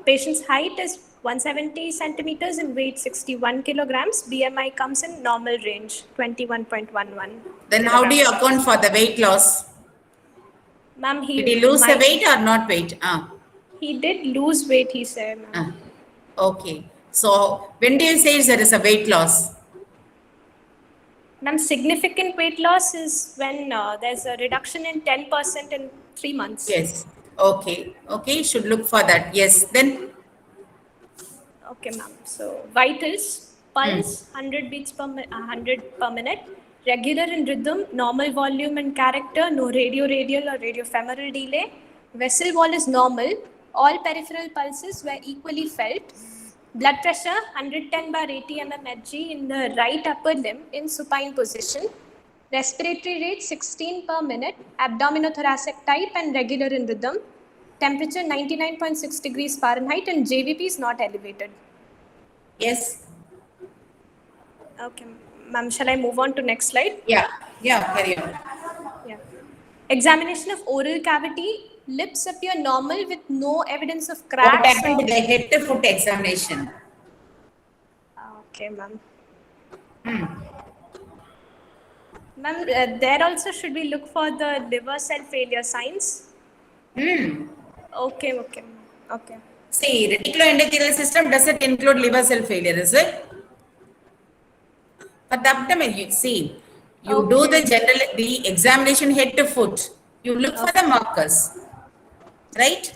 Patient's height is 170 centimeters and weight 61 kilograms. BMI comes in normal range, 21.11. Then how do you account for the weight loss? Ma'am, Did he lose the weight or not weight? he did lose weight, he said, ma'am. Okay. So when do you say there is a weight loss? Ma'am, significant weight loss is when there's a reduction in 10% in 3 months. Yes. Okay. Should look for that. Yes. Then Okay, ma'am. So vitals, pulse 100 beats per 100 per minute, regular in rhythm, normal volume and character, no radial or radiofemoral delay. Vessel wall is normal. All peripheral pulses were equally felt. Blood pressure 110 bar 80 mm Hg in the right upper limb in supine position. Respiratory rate 16 per minute, abdominothoracic type and regular in rhythm. Temperature 99.6 degrees Fahrenheit and JVP is not elevated. yes. Okay, ma'am, shall I move on to next slide? Yeah. Carry on. Yeah. Examination of oral cavity. Lips appear normal with no evidence of What cracks. happened to the head to foot examination? Okay, ma'am. Ma'am, there also should we look for the liver cell failure signs? Okay. See, reticuloendothelial system doesn't include liver cell failure, is it? But the abdomen, you see, you do the examination head to foot. You look for the markers, right?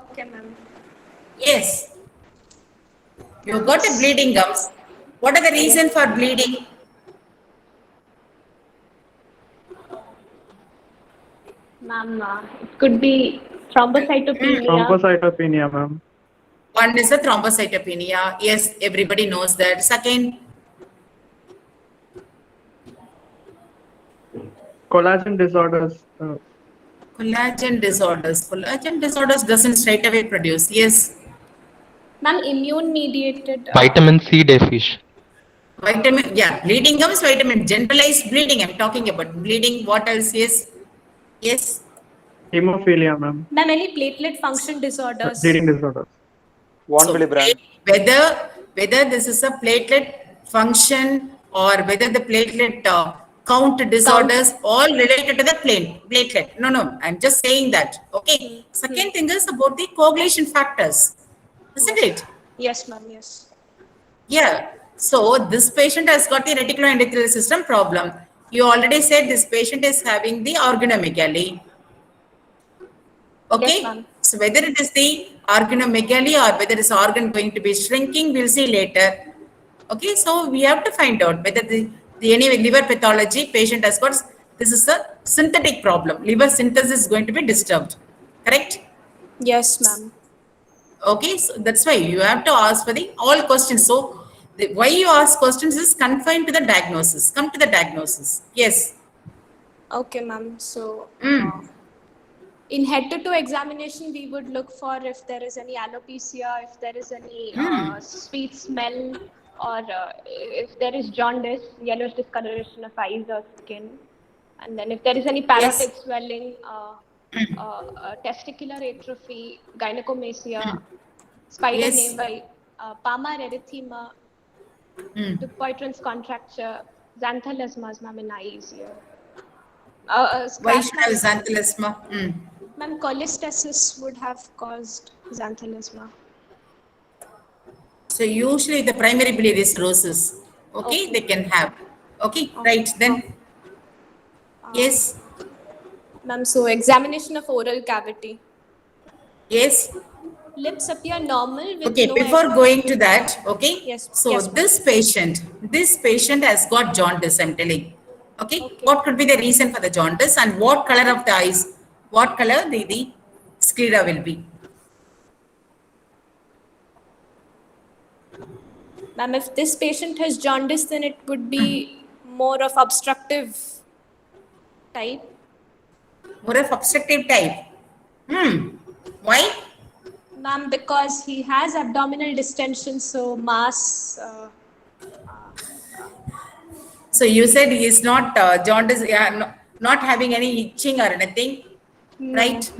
Okay, ma'am. Yes. You got a bleeding gums. What are the reason for bleeding? Ma'am, it could be thrombocytopenia. Thrombocytopenia, ma'am. One is a thrombocytopenia. Yes, everybody knows that. Second, Collagen disorders. collagen disorders. Collagen disorders doesn't straight away produce. Yes. Ma'am, immune mediated. Vitamin C deficient. Vitamin, yeah, bleeding gums, vitamin, generalized bleeding. I'm talking about bleeding. What else? Yes. Hemophilia, ma'am. Ma'am, any platelet function disorders? Bleeding disorders. Von So, Willebrand. whether this is a platelet function or whether the platelet count disorders all related to the platelet. No, I'm just saying that. Okay. Second thing is about the coagulation factors, isn't it? Yes, ma'am, yes. Yeah. So this patient has got the reticuloendothelial system problem. You already said this patient is having the organomegaly. Okay. Yes, ma'am. So whether it is the organomegaly or whether this organ going to be shrinking, we'll see later. Okay. So we have to find out whether the any liver pathology patient has got. This is a synthetic problem. Liver synthesis is going to be disturbed. Correct? Yes, ma'am. Okay, so that's why you have to ask for the all questions. So why you ask questions is confined to the diagnosis. Come to the diagnosis. Yes. Okay, ma'am. So, in head-to-toe examination, we would look for if there is any alopecia, if there is any sweet smell, or if there is jaundice, yellowish discoloration of eyes or skin. And then if there is any parotic swelling, testicular atrophy, gynecomastia, spider nevi, palmar erythema, Dupuytren's contracture, xanthelasmas, ma'am, in eyes here. Why should I have xanthelasma? Ma'am, cholestasis would have caused xanthelasma. So usually the primary biliary cirrhosis, okay, they can have. Okay, right, then. Yes, Ma'am, so examination of oral cavity. yes. Lips appear normal with Okay, no before going to that, okay. Yes, So yes, ma'am. this patient has got jaundice, I'm telling. Okay, Okay. what could be the reason for the jaundice and what color of the eyes, what color the sclera will be? Ma'am, if this patient has jaundice, then it would be more of obstructive type. More of obstructive type. Why? Ma'am, because he has abdominal distension, so mass. So you said he is not jaundice, not having any itching or anything, right?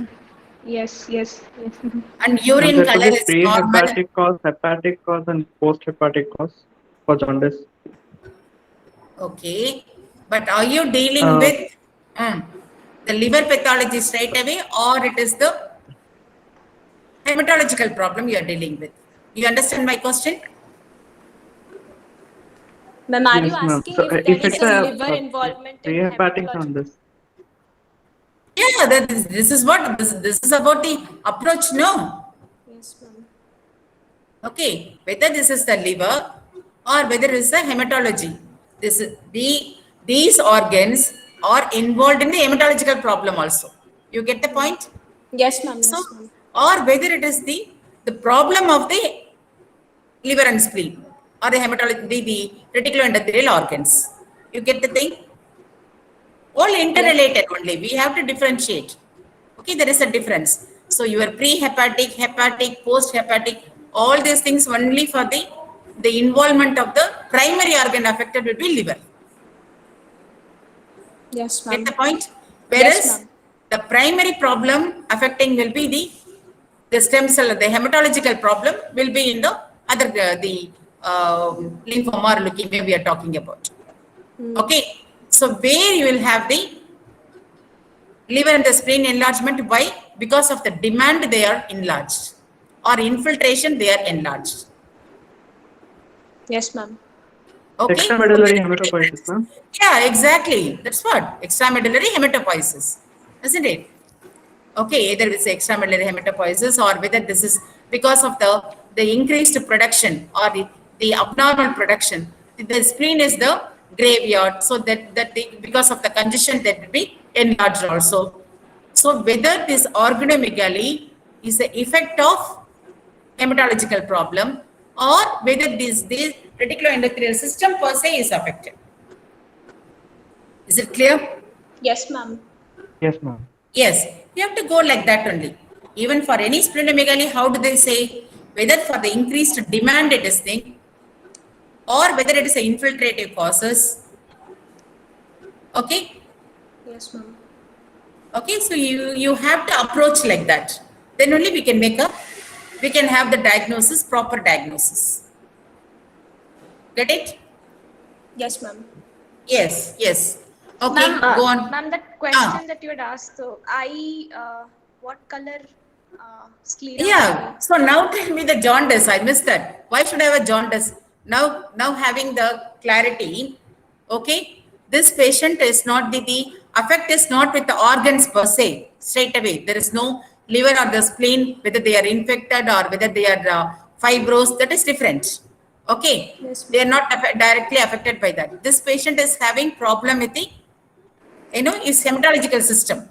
Yes, yes, yes. And And urine there color could be is normal. pre-hepatic cause, hepatic cause, and post-hepatic cause for jaundice. Okay, but are you dealing with the liver pathology straight away, or it is the hematological problem you are dealing with? You understand my question? Ma'am, are you Yes, ma'am. asking So if if there is it's a a liver involvement in pre-hepatic hematology? jaundice, Yeah, this is what this is about the approach. No, Yes, ma'am. okay, whether this is the liver or whether it is the hematology, this is these organs are involved in the hematological problem also. You get the point? Yes, ma'am. So, Yes, ma'am. or whether it is the problem of the liver and spleen or the hematology, the reticuloendothelial organs. You get the thing? All interrelated only. We have to differentiate. Okay, there is a difference. So your pre-hepatic, hepatic, post-hepatic, all these things only for the involvement of the primary organ affected will be liver. Yes, Get ma'am. the point? Yes, Whereas ma'am. the primary problem affecting will be the stem cell, the hematological problem will be in the other lymphoma or leukemia we are talking about. Okay, so where you will have the liver and the spleen enlargement, why? Because of the demand they are enlarged, or infiltration they are enlarged. Yes, ma'am. Okay. extramedullary hematopoiesis, ma'am. Yeah, exactly. That's what extramedullary hematopoiesis, isn't it? Okay, either it's extramedullary hematopoiesis or whether this is because of the increased production or the abnormal production. The spleen is the graveyard, so because of the congestion that will be enlarged also. So whether this organomegaly is the effect of hematological problem or whether this reticuloendothelial system per se is affected. Is it clear? Yes, ma'am. Yes, ma'am. Yes, you have to go like that only. Even for any splenomegaly, how do they say? Whether for the increased demand it is thing or whether it is a infiltrative causes. Okay, Yes, ma'am. okay, so you have to approach like that. Then only we can have the diagnosis, proper diagnosis. Get it? Yes, ma'am. Yes, yes. Okay, Ma'am, go on. ma'am, that question that you had asked, so what color sclera? Yeah. So now tell me the jaundice. I missed that. Why should I have a jaundice? Now having the clarity. Okay. This patient is not the affect is not with the organs per se. Straight away, there is no liver or the spleen, whether they are infected or whether they are fibrous. That is different. Okay. Yes, They are not directly affected by that. This patient is having problem with the his hematological system.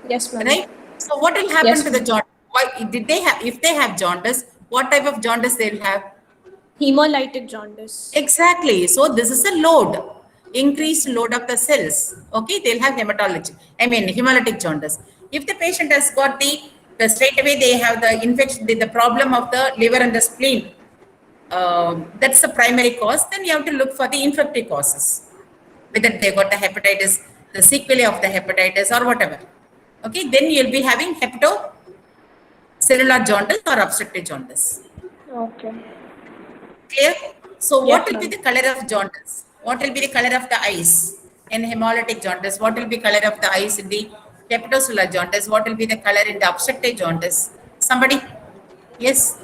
Yes, ma'am. Right? So what will happen Yes, to the ma'am. jaundice? Why did they have, if they have jaundice, what type of jaundice they'll have? Hemolytic jaundice. Exactly. So this is a load, increased load of the cells. Okay, they'll have hematology. I mean hemolytic jaundice. If the patient has got the straight away they have the infection, the problem of the liver and the spleen. That's the primary cause. Then you have to look for the infective causes, whether they got the hepatitis, the sequelae of the hepatitis or whatever. Okay, then you'll be having hepatocellular jaundice or obstructive jaundice. Okay. Clear? So Yes, what will be ma'am. the color of jaundice? What will be the color of the eyes in hemolytic jaundice? What will be color of the eyes in the hepatocellular jaundice? What will be the color in the obstructive jaundice? Somebody? Yes.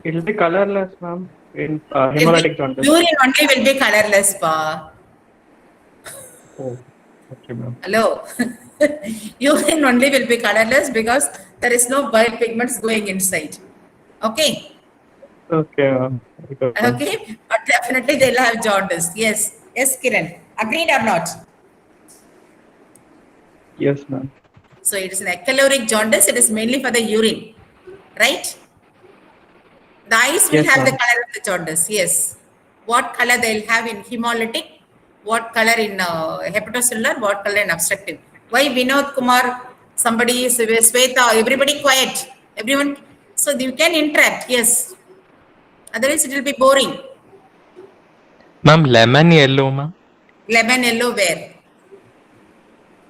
It will be colorless, ma'am, in Will be, hemolytic jaundice. urine only will be colorless, pa. Oh, okay, ma'am. Hello. Urine only will be colorless because there is no bile pigments going inside. Okay. Okay, ma'am. Okay, ma'am. Okay. But definitely they'll have jaundice. Yes. Yes, Kiran. Agreed or not? Yes, ma'am. So it is an acaloric jaundice. It is mainly for the urine. Right? The eyes will Yes, have the ma'am. color of the jaundice. Yes. What color they'll have in hemolytic? What color in hepatocellular? What color in obstructive? Why Vinod Kumar? Somebody is Sweta. Everybody quiet. Everyone. So you can interact. Yes. Otherwise, it will be boring. Ma'am, lemon yellow, ma'am. Lemon yellow where?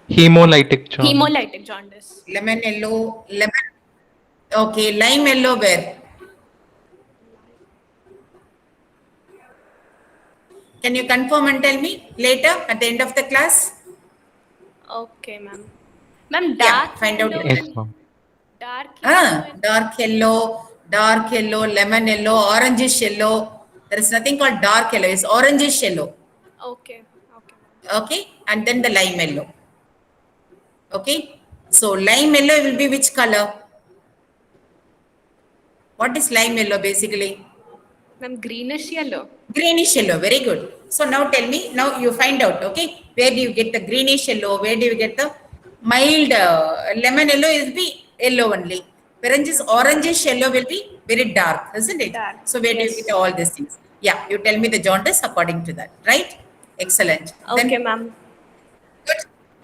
Hemolytic jaundice. Hemolytic jaundice. Lemon yellow. Lemon. Okay. Lime yellow where? Can you confirm and tell me later at the end of the class? Okay, ma'am. Ma'am, Yeah, dark find out. yellow. Yes, ma'am. Dark yellow. Dark yellow, lemon yellow, orangish yellow. There is nothing called dark yellow. It's orangish yellow. Okay. Okay, ma'am. Okay, and then the lime yellow. Okay, so lime yellow will be which color? What is lime yellow basically? Ma'am, greenish yellow. Greenish yellow, very good. So now tell me, now you find out, okay, where do you get the greenish yellow, where do you get the mild lemon yellow will be yellow only. Whereas orangish yellow will be very dark, isn't it? Dark, So where do you yes. get all these things? Yeah, you tell me the jaundice according to that, right? Excellent. Okay, Then, ma'am. good.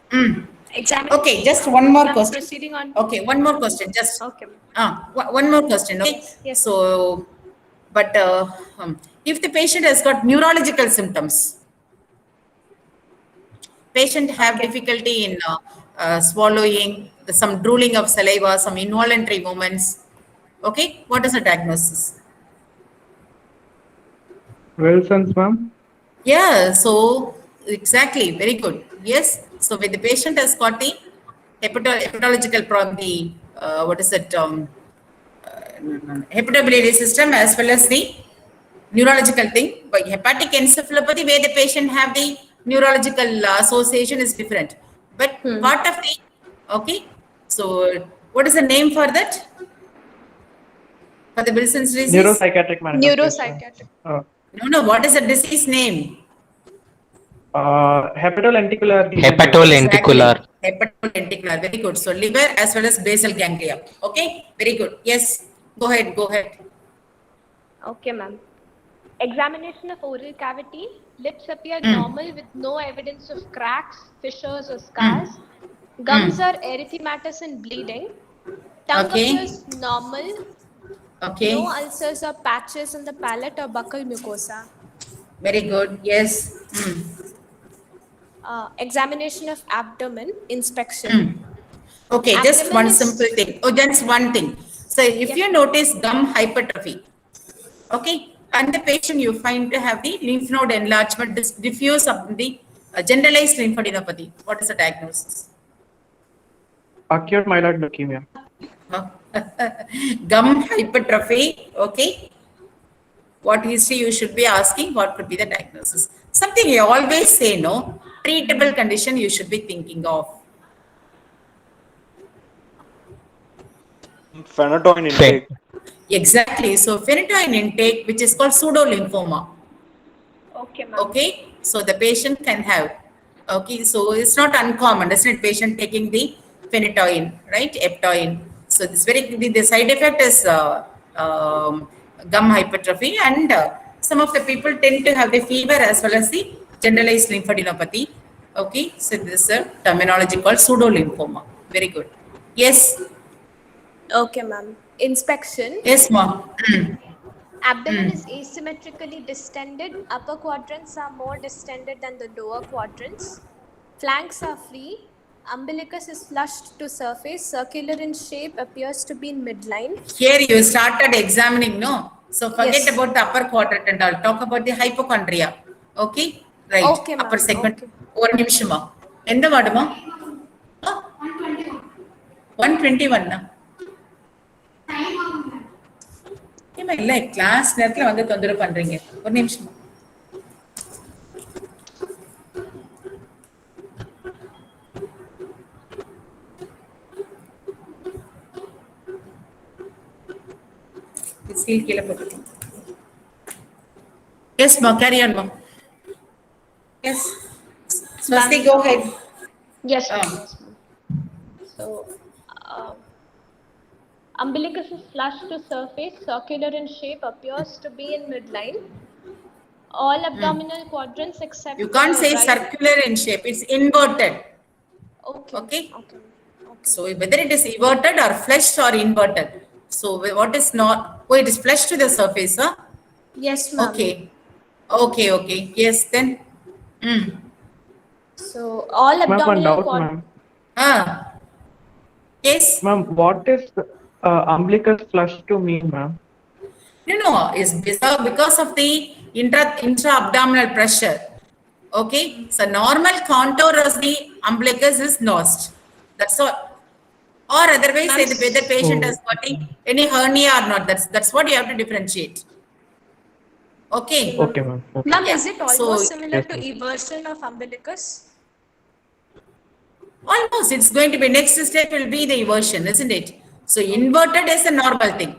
Mm. Examine. Okay, just one more Ma'am, question. proceeding on. Okay, one more question. Just Okay, ma'am. one more question. Okay. Yes. So, but if the patient has got neurological symptoms, patient have Okay. difficulty in swallowing, some drooling of saliva, some involuntary movements. Okay, what is the diagnosis? Wilson's, ma'am. Yeah, so exactly, very good. Yes, so when the patient has got the hepatological problem, the what is it? Hepatobiliary system as well as the neurological thing. But hepatic encephalopathy, where the patient have the neurological association is different. But part of the okay. So what is the name for that? For the Wilson's disease? Neuropsychiatric manifestation. Neuropsychiatric. No. What is the disease name? Hepatolenticular degeneration. Hepatolenticular. Hepatolenticular. Very good. So liver as well as basal ganglia. Okay. Very good. Yes. Go ahead. Okay, ma'am. Examination of oral cavity. Lips appear normal with no evidence of cracks, fissures, or scars. Gums are erythematous and bleeding. Tongue Okay. appears normal. Okay. No ulcers or patches in the palate or buccal mucosa. Very good. Yes. Examination of abdomen. Inspection. Okay. Just Abdomen one is- simple thing. Oh, just one thing. So if you notice gum hypertrophy, okay, and the patient you find to have the lymph node enlargement, diffuse of the generalized lymphadenopathy. What is the diagnosis? Acute myeloid leukemia. Gum hypertrophy, okay. What history you should be asking, what could be the diagnosis? Something I always say, no, treatable condition you should be thinking of. Phenytoin intake. Exactly. So phenytoin intake, which is called pseudolymphoma. Okay, ma'am. Okay. So the patient can have. Okay. So it's not uncommon, isn't it? Patient taking the phenytoin, right? Eptoin. So this the side effect is gum hypertrophy, and some of the people tend to have the fever as well as the generalized lymphadenopathy. Okay. So this is a terminology called pseudolymphoma. Very good. Yes. Okay, ma'am. Inspection. Yes, ma'am. Abdomen is asymmetrically distended. Upper quadrants are more distended than the lower quadrants. Flanks are free. Umbilicus is flushed to surface. Circular in shape, appears to be in midline. Here you started examining, no? So forget Yes. about the upper quadrant and I'll talk about the hypochondria. Okay? Right. Okay, Upper ma'am. segment. Okay. ஒரு நிமிஷமா எந்த வார்டுமா 121 ஏமா இல்ல class நேரத்துல வந்து தொந்தரவு பண்றீங்க ஒரு நிமிஷமா சீல் கீழே போட்டுருக்கேன் எஸ் மா கேரி ஆன் மா S Swasti go head Yes, ma'am. Yes, ma'am. So, umbilicus is flush to surface, circular in shape, appears to be in midline. All abdominal quadrants except you can't the say right. circular in shape, it's inverted. Okay. Okay. Okay. Okay. So whether it is everted or flush or inverted. So what is not, oh, it is flush to the surface, huh? Yes, ma'am. Okay. Okay, okay. Yes, then. So all Ma'am, one abdominal doubt, quadrants. ma'am. Ah. Yes. Ma'am, what is umbilicus flush to mean, ma'am? No, it's because of the intra-abdominal pressure. Okay. So normal contour of the umbilicus is lost. That's all. Or otherwise, Ma'am, whether the patient Oh. has got any hernia or not. That's what you have to differentiate. Okay. Okay, ma'am. Okay. Ma'am, Yeah. is it almost So- similar Yes, to ma'am. eversion of umbilicus? Almost, it's going to be next step will be the eversion, isn't it? So inverted is a normal thing.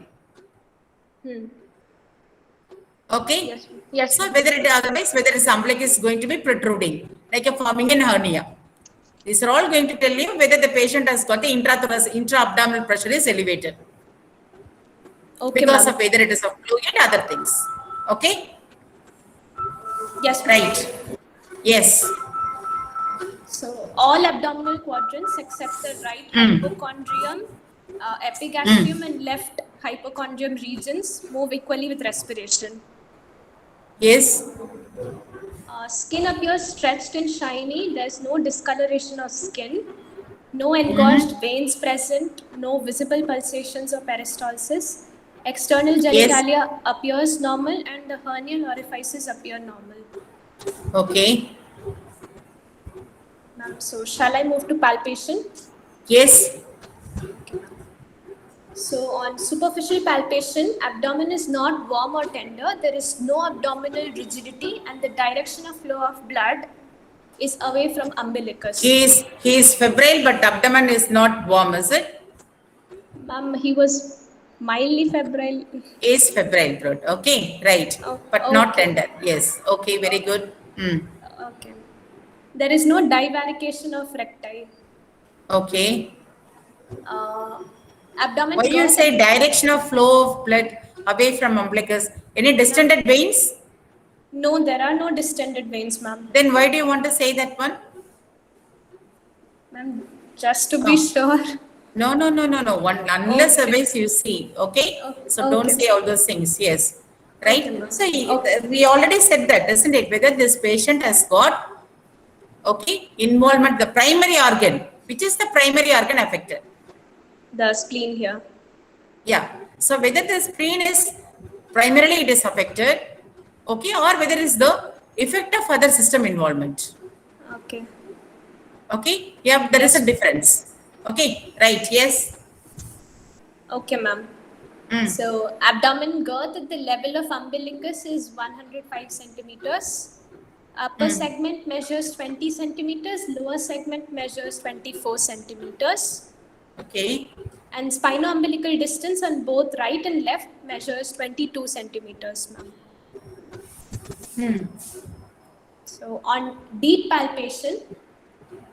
Okay. Yes. Yes. So whether it otherwise, whether it's umbilicus is going to be protruding, like a forming an hernia. These are all going to tell you whether the patient has got the intra-abdominal pressure is elevated. Okay, Because ma'am. of whether it is of fluid, other things. Okay. Yes, ma'am. Right. Yes. So all abdominal quadrants except the right hypochondrium, epigastrium, and left hypochondrium regions move equally with respiration. Yes. Skin appears stretched and shiny. There's no discoloration of skin. No engorged veins present. No visible pulsations or peristalsis. External genitalia appears normal and the hernial orifices appear normal. Okay. Ma'am, so shall I move to palpation? Yes. So on superficial palpation, abdomen is not warm or tender. There is no abdominal rigidity and the direction of flow of blood is away from umbilicus. He is febrile, but abdomen is not warm, is it? Ma'am, he was mildly febrile. Is febrile throat. Okay, right. Oh, But not okay. tender. Yes. Okay, very good. Okay. There is no divarication of recti. Okay. Abdomen. Why you girth- say direction of flow of blood away from umbilicus? Any distended veins? No, there are no distended veins, ma'am. Then why do you want to say that one? Ma'am, just to be sure. No. One unless otherwise you see. Okay. So don't Okay. say all those things. Yes. Right. Okay, ma'am. So we already said that, isn't it? Whether this patient has got involvement, the primary organ. Which is the primary organ affected? The spleen here. Yeah. So whether the spleen is primarily it is affected, okay, or whether it's the effect of other system involvement. Okay. Okay. Yeah, there is a difference. Okay. Right. Yes. Okay, ma'am. So abdomen girth at the level of umbilicus is 105 centimeters. Upper segment measures 20 centimeters. Lower segment measures 24 centimeters. Okay. And spino-umbilical distance on both right and left measures 22 centimeters, ma'am. So on deep palpation,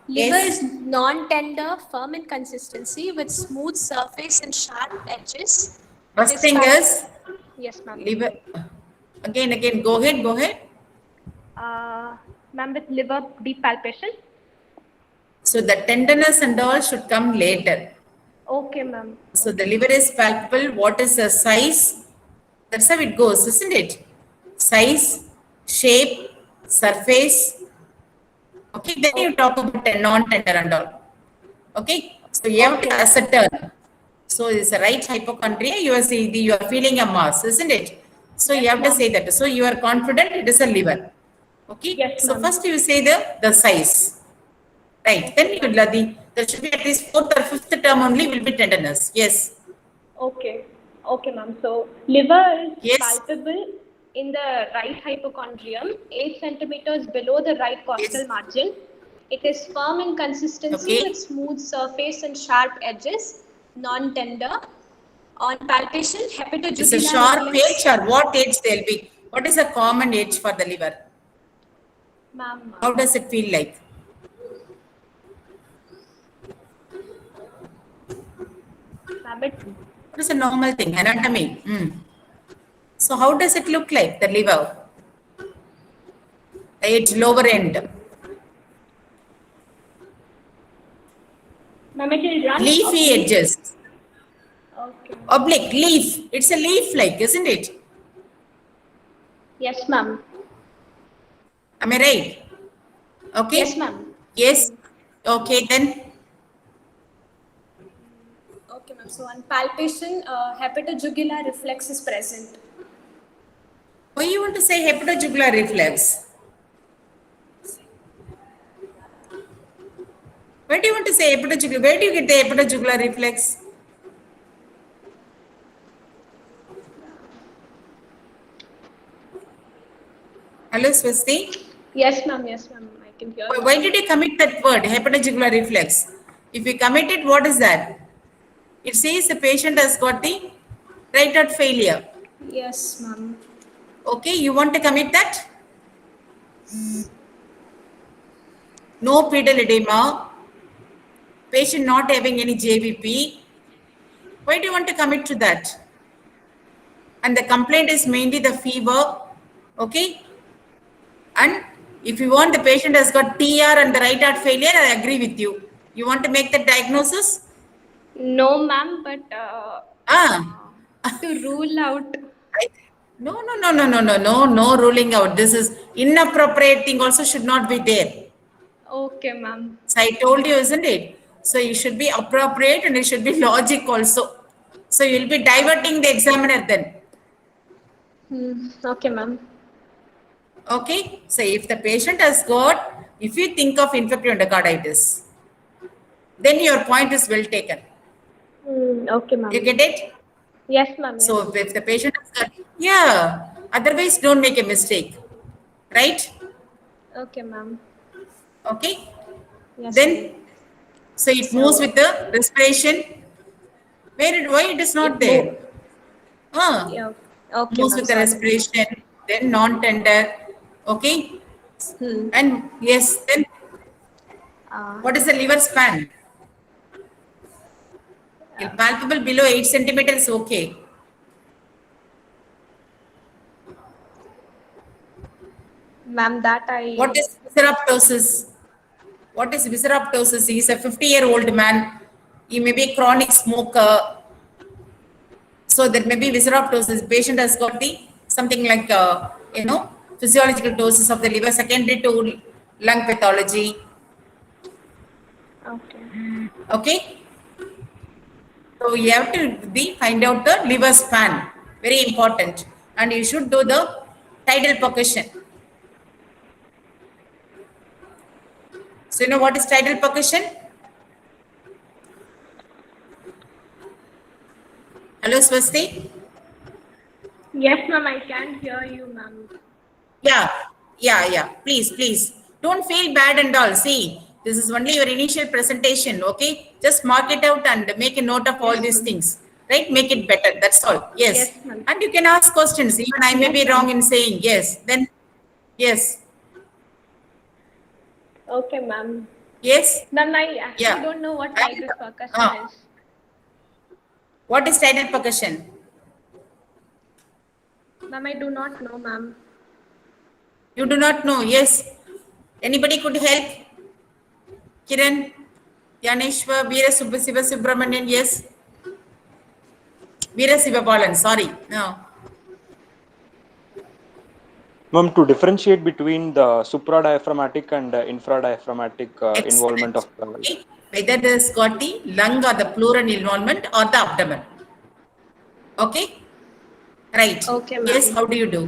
liver is non-tender, firm in consistency with smooth surface and sharp edges. First This thing pal- is Yes, ma'am. liver. Again. Go ahead. Ma'am, with liver deep palpation. So the tenderness and all should come later. Okay, ma'am. So the liver is palpable. What is the size? That's how it goes, isn't it? Size, shape, surface. Okay, then you talk about non-tender and all. Okay, so you have to ascertain. So it's a right hypochondria. You are feeling a mass, isn't it? So you have to say that. So you are confident it is a liver. Okay. Yes, So ma'am. first you say the size. Right. Then you will there should be at least fourth or fifth term only will be tenderness. Yes. Okay. Okay, ma'am. So liver is Yes. palpable in the right hypochondrium, 8 centimeters below the right costal Yes. margin. It is firm in consistency Okay. with smooth surface and sharp edges, non-tender. On palpation, It's a hepatojugular sharp reflex. edge or what edge they'll be? What is a common edge for the liver? Ma'am, How does it feel like? ma'am, it What is a normal thing? Anatomy. So how does it look like, the liver? The edge, lower end. Ma'am, it will run Leafy oblique. edges. Okay. Oblique, leaf. It's a leaf-like, isn't it? Yes, ma'am. Am I right? Okay. Yes, ma'am. Yes. Okay, then. Okay, ma'am. So on palpation, hepatojugular reflex is present. Why you want to say hepatojugular reflex? Why do you want to say hepatojugular? Where do you get the hepatojugular reflex? Hello, Swasti. Yes, ma'am. Yes, ma'am. I can hear you. Why did you commit that word, hepatojugular reflex? If you commit it, what is that? It says the patient has got the right heart failure. Yes, ma'am. Okay, you want to commit that? No pedal edema, patient not having any JVP. Why do you want to commit to that? And the complaint is mainly the fever, okay? And if you want the patient has got TR and the right heart failure, I agree with you. You want to make the diagnosis? No, ma'am, but to rule out. No ruling out. This is inappropriate thing also should not be there. Okay, ma'am. So I told you, isn't it? So you should be appropriate and it should be logic also. So you'll be diverting the examiner then. Okay, ma'am. Okay. So if the patient has got, if you think of infective endocarditis, then your point is well taken. Okay, ma'am. You get it? Yes, ma'am. Yes. So if the patient has got, yeah, otherwise don't make a mistake. Right? Okay, ma'am. Okay. Yes. Then, so it moves with the respiration. Why it is not there? Yeah. Okay, Moves ma'am. with the Sorry. respiration, then non-tender. Okay. And yes, then what is the liver span? If palpable below 8 centimeters, okay. Ma'am, that I. What is visceraptosis? What is visceraptosis? He is a 50-year-old man. He may be a chronic smoker. So there may be visceraptosis. Patient has got the something like physiological doses of the liver secondary to lung pathology. Okay. Okay. So you have to find out the liver span. Very important. And you should do the tidal percussion. So you know what is tidal percussion? Hello, Swasti? Yes, ma'am. I can hear you, ma'am. Yeah. Please. Don't feel bad and all. See, this is only your initial presentation, okay? Just mark it out and make a note of all these things, right? Make it better. That's all. Yes. Yes, ma'am. And you can ask questions. Even I may be wrong in saying yes. Then, yes. Okay, ma'am. Yes. Ma'am, I actually Yeah. don't know what tidal percussion is. What is tidal percussion? Ma'am, I do not know, ma'am. You do not know. Yes. Anybody could help? Kiran, Yaneshwar, Veera Siva Subramanian. Yes. Veera Sivabalan. Sorry. No. Ma'am, to differentiate between the supradiaphragmatic and infradiaphragmatic involvement of the valve. Okay. Whether this got the lung or the pleural involvement or the abdomen. Okay. Right. Okay, ma'am. Yes, how do you do?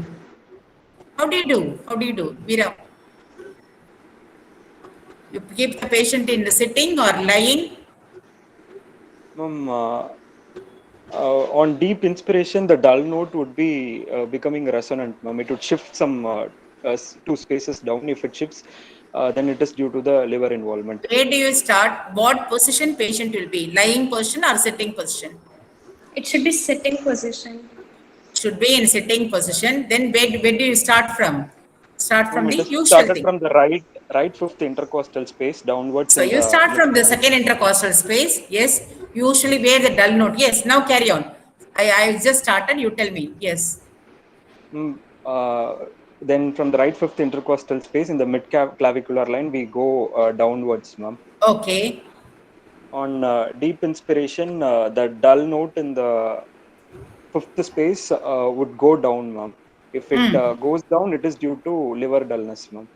How do you do? How do you do? Veera. You keep the patient in the sitting or lying? Ma'am, on deep inspiration, the dull note would be becoming resonant, ma'am. It would shift some two spaces down. If it shifts, then it is due to the liver involvement. Where do you start? What position patient will be? Lying position or sitting position? It should be sitting position. Should be in sitting position. Then where do you start from? Start from Ma'am, the it is usual started thing. from the right fifth intercostal space downwards So in you the start from the mid-clavicle. second intercostal space. Yes. Usually where the dull note. Yes. Now carry on. I just started. You tell me. Yes. Mm, then from the right fifth intercostal space in the mid-clavicular line, we go downwards, ma'am. Okay. On deep inspiration, the dull note in the fifth space would go down, ma'am. If it goes down, it is due to liver dullness, ma'am.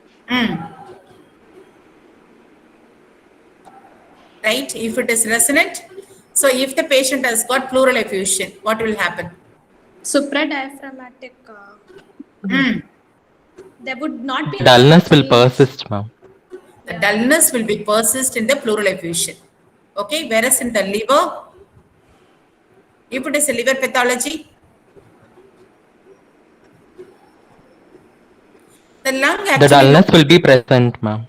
Right. If it is resonant. So if the patient has got pleural effusion, what will happen? Supradiaphragmatic. There would not be Dullness will any- persist, ma'am. The dullness will be persist in the pleural effusion. Okay. Whereas in the liver, if it is a liver pathology, the lung The actually dullness will be present, ma'am.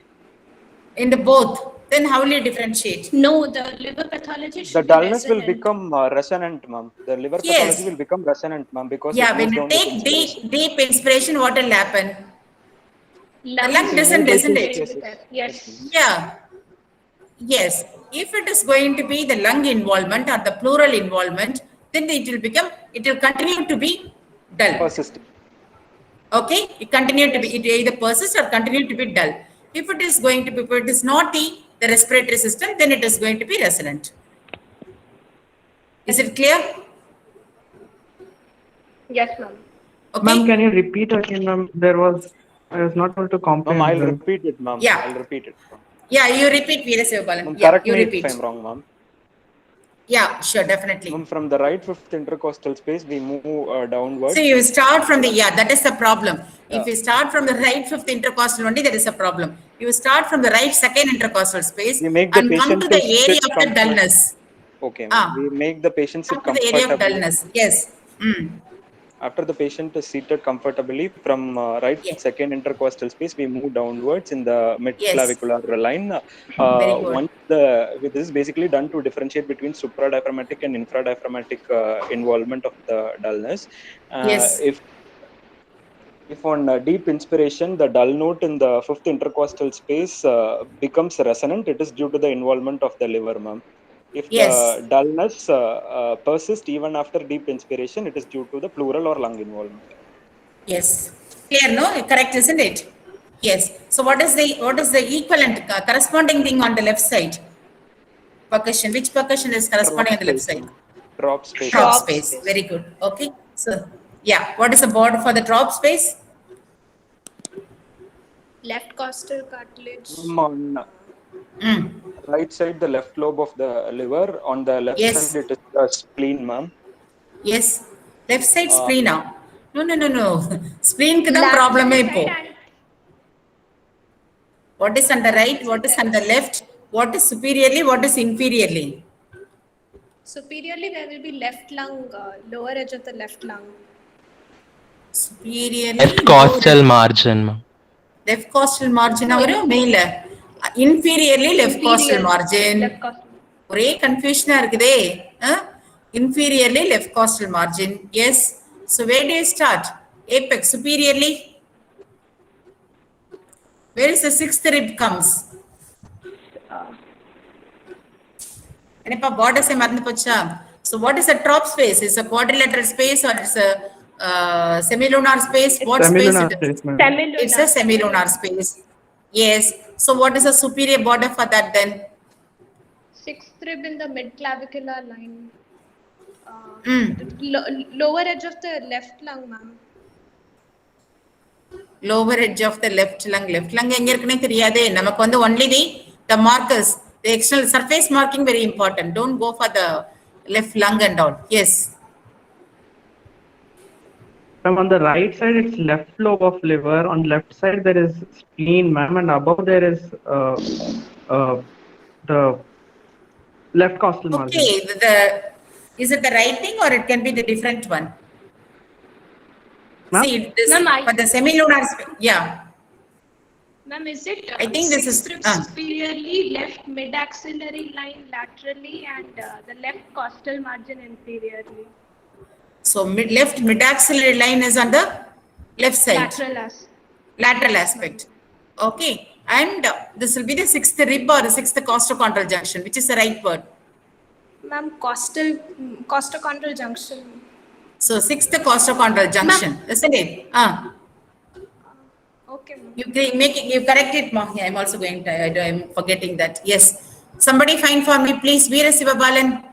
in the both. Then how will you differentiate? No, the liver pathology The should be dullness will resonant. become resonant, ma'am. The liver Yes. pathology will become resonant, ma'am, because Yeah, it when moves you down with take inspiration. deep inspiration, what will happen? Lungs lung will doesn't, be isn't resonant it? with that. Yes. Yeah. Yes. If it is going to be the lung involvement or the pleural involvement, then it will continue to be dull. Persistent. Okay? It continue to be, it either persist or continue to be dull. If it is going to be, if it is not the respiratory system, then it is going to be resonant. Is it clear? Yes, ma'am. Okay? Ma'am, can you repeat again, ma'am? I was not able to Ma'am, comprehend. I'll well. repeat it, ma'am. Yeah. I'll repeat it. Yeah, you repeat Veerasivabalan. Ma'am, Yeah, correct you me repeat. if I'm wrong, ma'am. Yeah, sure, definitely. Ma'am, from the right fifth intercostal space, we move downwards. So you start from the, yeah, that is the problem. If you start from the right fifth intercostal only, there is a problem. You start from the right second intercostal space We make the and come patient to the to area sit of the dullness. Okay, ma'am. We make the patient sit Come to the area of comfortably. dullness. Yes. After the patient is seated comfortably from right Yes. second intercostal space, we move downwards in the Yes. mid-clavicular line. Very good. This is basically done to differentiate between supradiaphragmatic and infradiaphragmatic involvement of the dullness. Yes. If on deep inspiration, the dull note in the fifth intercostal space becomes resonant, it is due to the involvement of the liver, ma'am. If Yes. the dullness persists even after deep inspiration, it is due to the pleural or lung involvement. Yes. Clear, no? Correct, isn't it? Yes. So what is the equivalent corresponding thing on the left side? Percussion. Which percussion is corresponding on the left side? Drop space. Drop Drop space. space. Very good. Okay. So yeah, what is the board for the drop space? Left costal cartilage. On right side, the left lobe of the liver. On the left Yes. side, it is the spleen, ma'am. Yes. Left side spleen now. No. Spleen ku da Lateral problem side ipo. and What is on the right? What is on the left? What is superiorly? What is inferiorly? superiorly there will be left lung, lower edge of the left lung. Superiorly. Left costal margin, ma'am. Left costal margin avaru மேல. Inferiorly left costal Inferior. margin. Left costal. ஒரே கன்ஃபியூஷனா இருக்குதே. Inferiorly left costal margin. Yes. So where do you start? Apex. Superiorly. Where is the sixth rib comes? என்னப்பா பார்டர்ஸே மறந்து போச்சா? So what is a top space? Is a quadrilateral space or it's a semilunar space? What Semilunar space it is? space, ma'am. Semilunar. It's a semilunar space. Yes. So what is the superior border for that then? Sixth rib in the mid clavicular line. Lower edge of the left lung, ma'am. Lower edge of the left lung. Left lung எங்க இருக்குன்னே தெரியாதே. நமக்கு வந்து only the markers, the external surface marking very important. Don't go for the left lung and all. Yes. Ma'am, on the right side, it's left lobe of liver. On left side, there is spleen, ma'am, and above there is the left costal margin. Okay, is it the right thing or it can be the different one? Ma'am? See, this Ma'am, for the semilunar, yeah. Ma'am, is it I think this is- sixth rib superiorly, left mid-axillary line laterally, and the left costal margin inferiorly? So left mid-axillary line is on the left side, lateral aspect. Okay, and this will be the sixth rib or the sixth costochondral junction, which is the right word. Ma'am, costochondral junction. So sixth costochondral junction, isn't it? Okay, ma'am. You correct it, Ma. Yeah, I'm also going to, I'm forgetting that. Yes. Somebody find for me, please. Veera Sivabalan.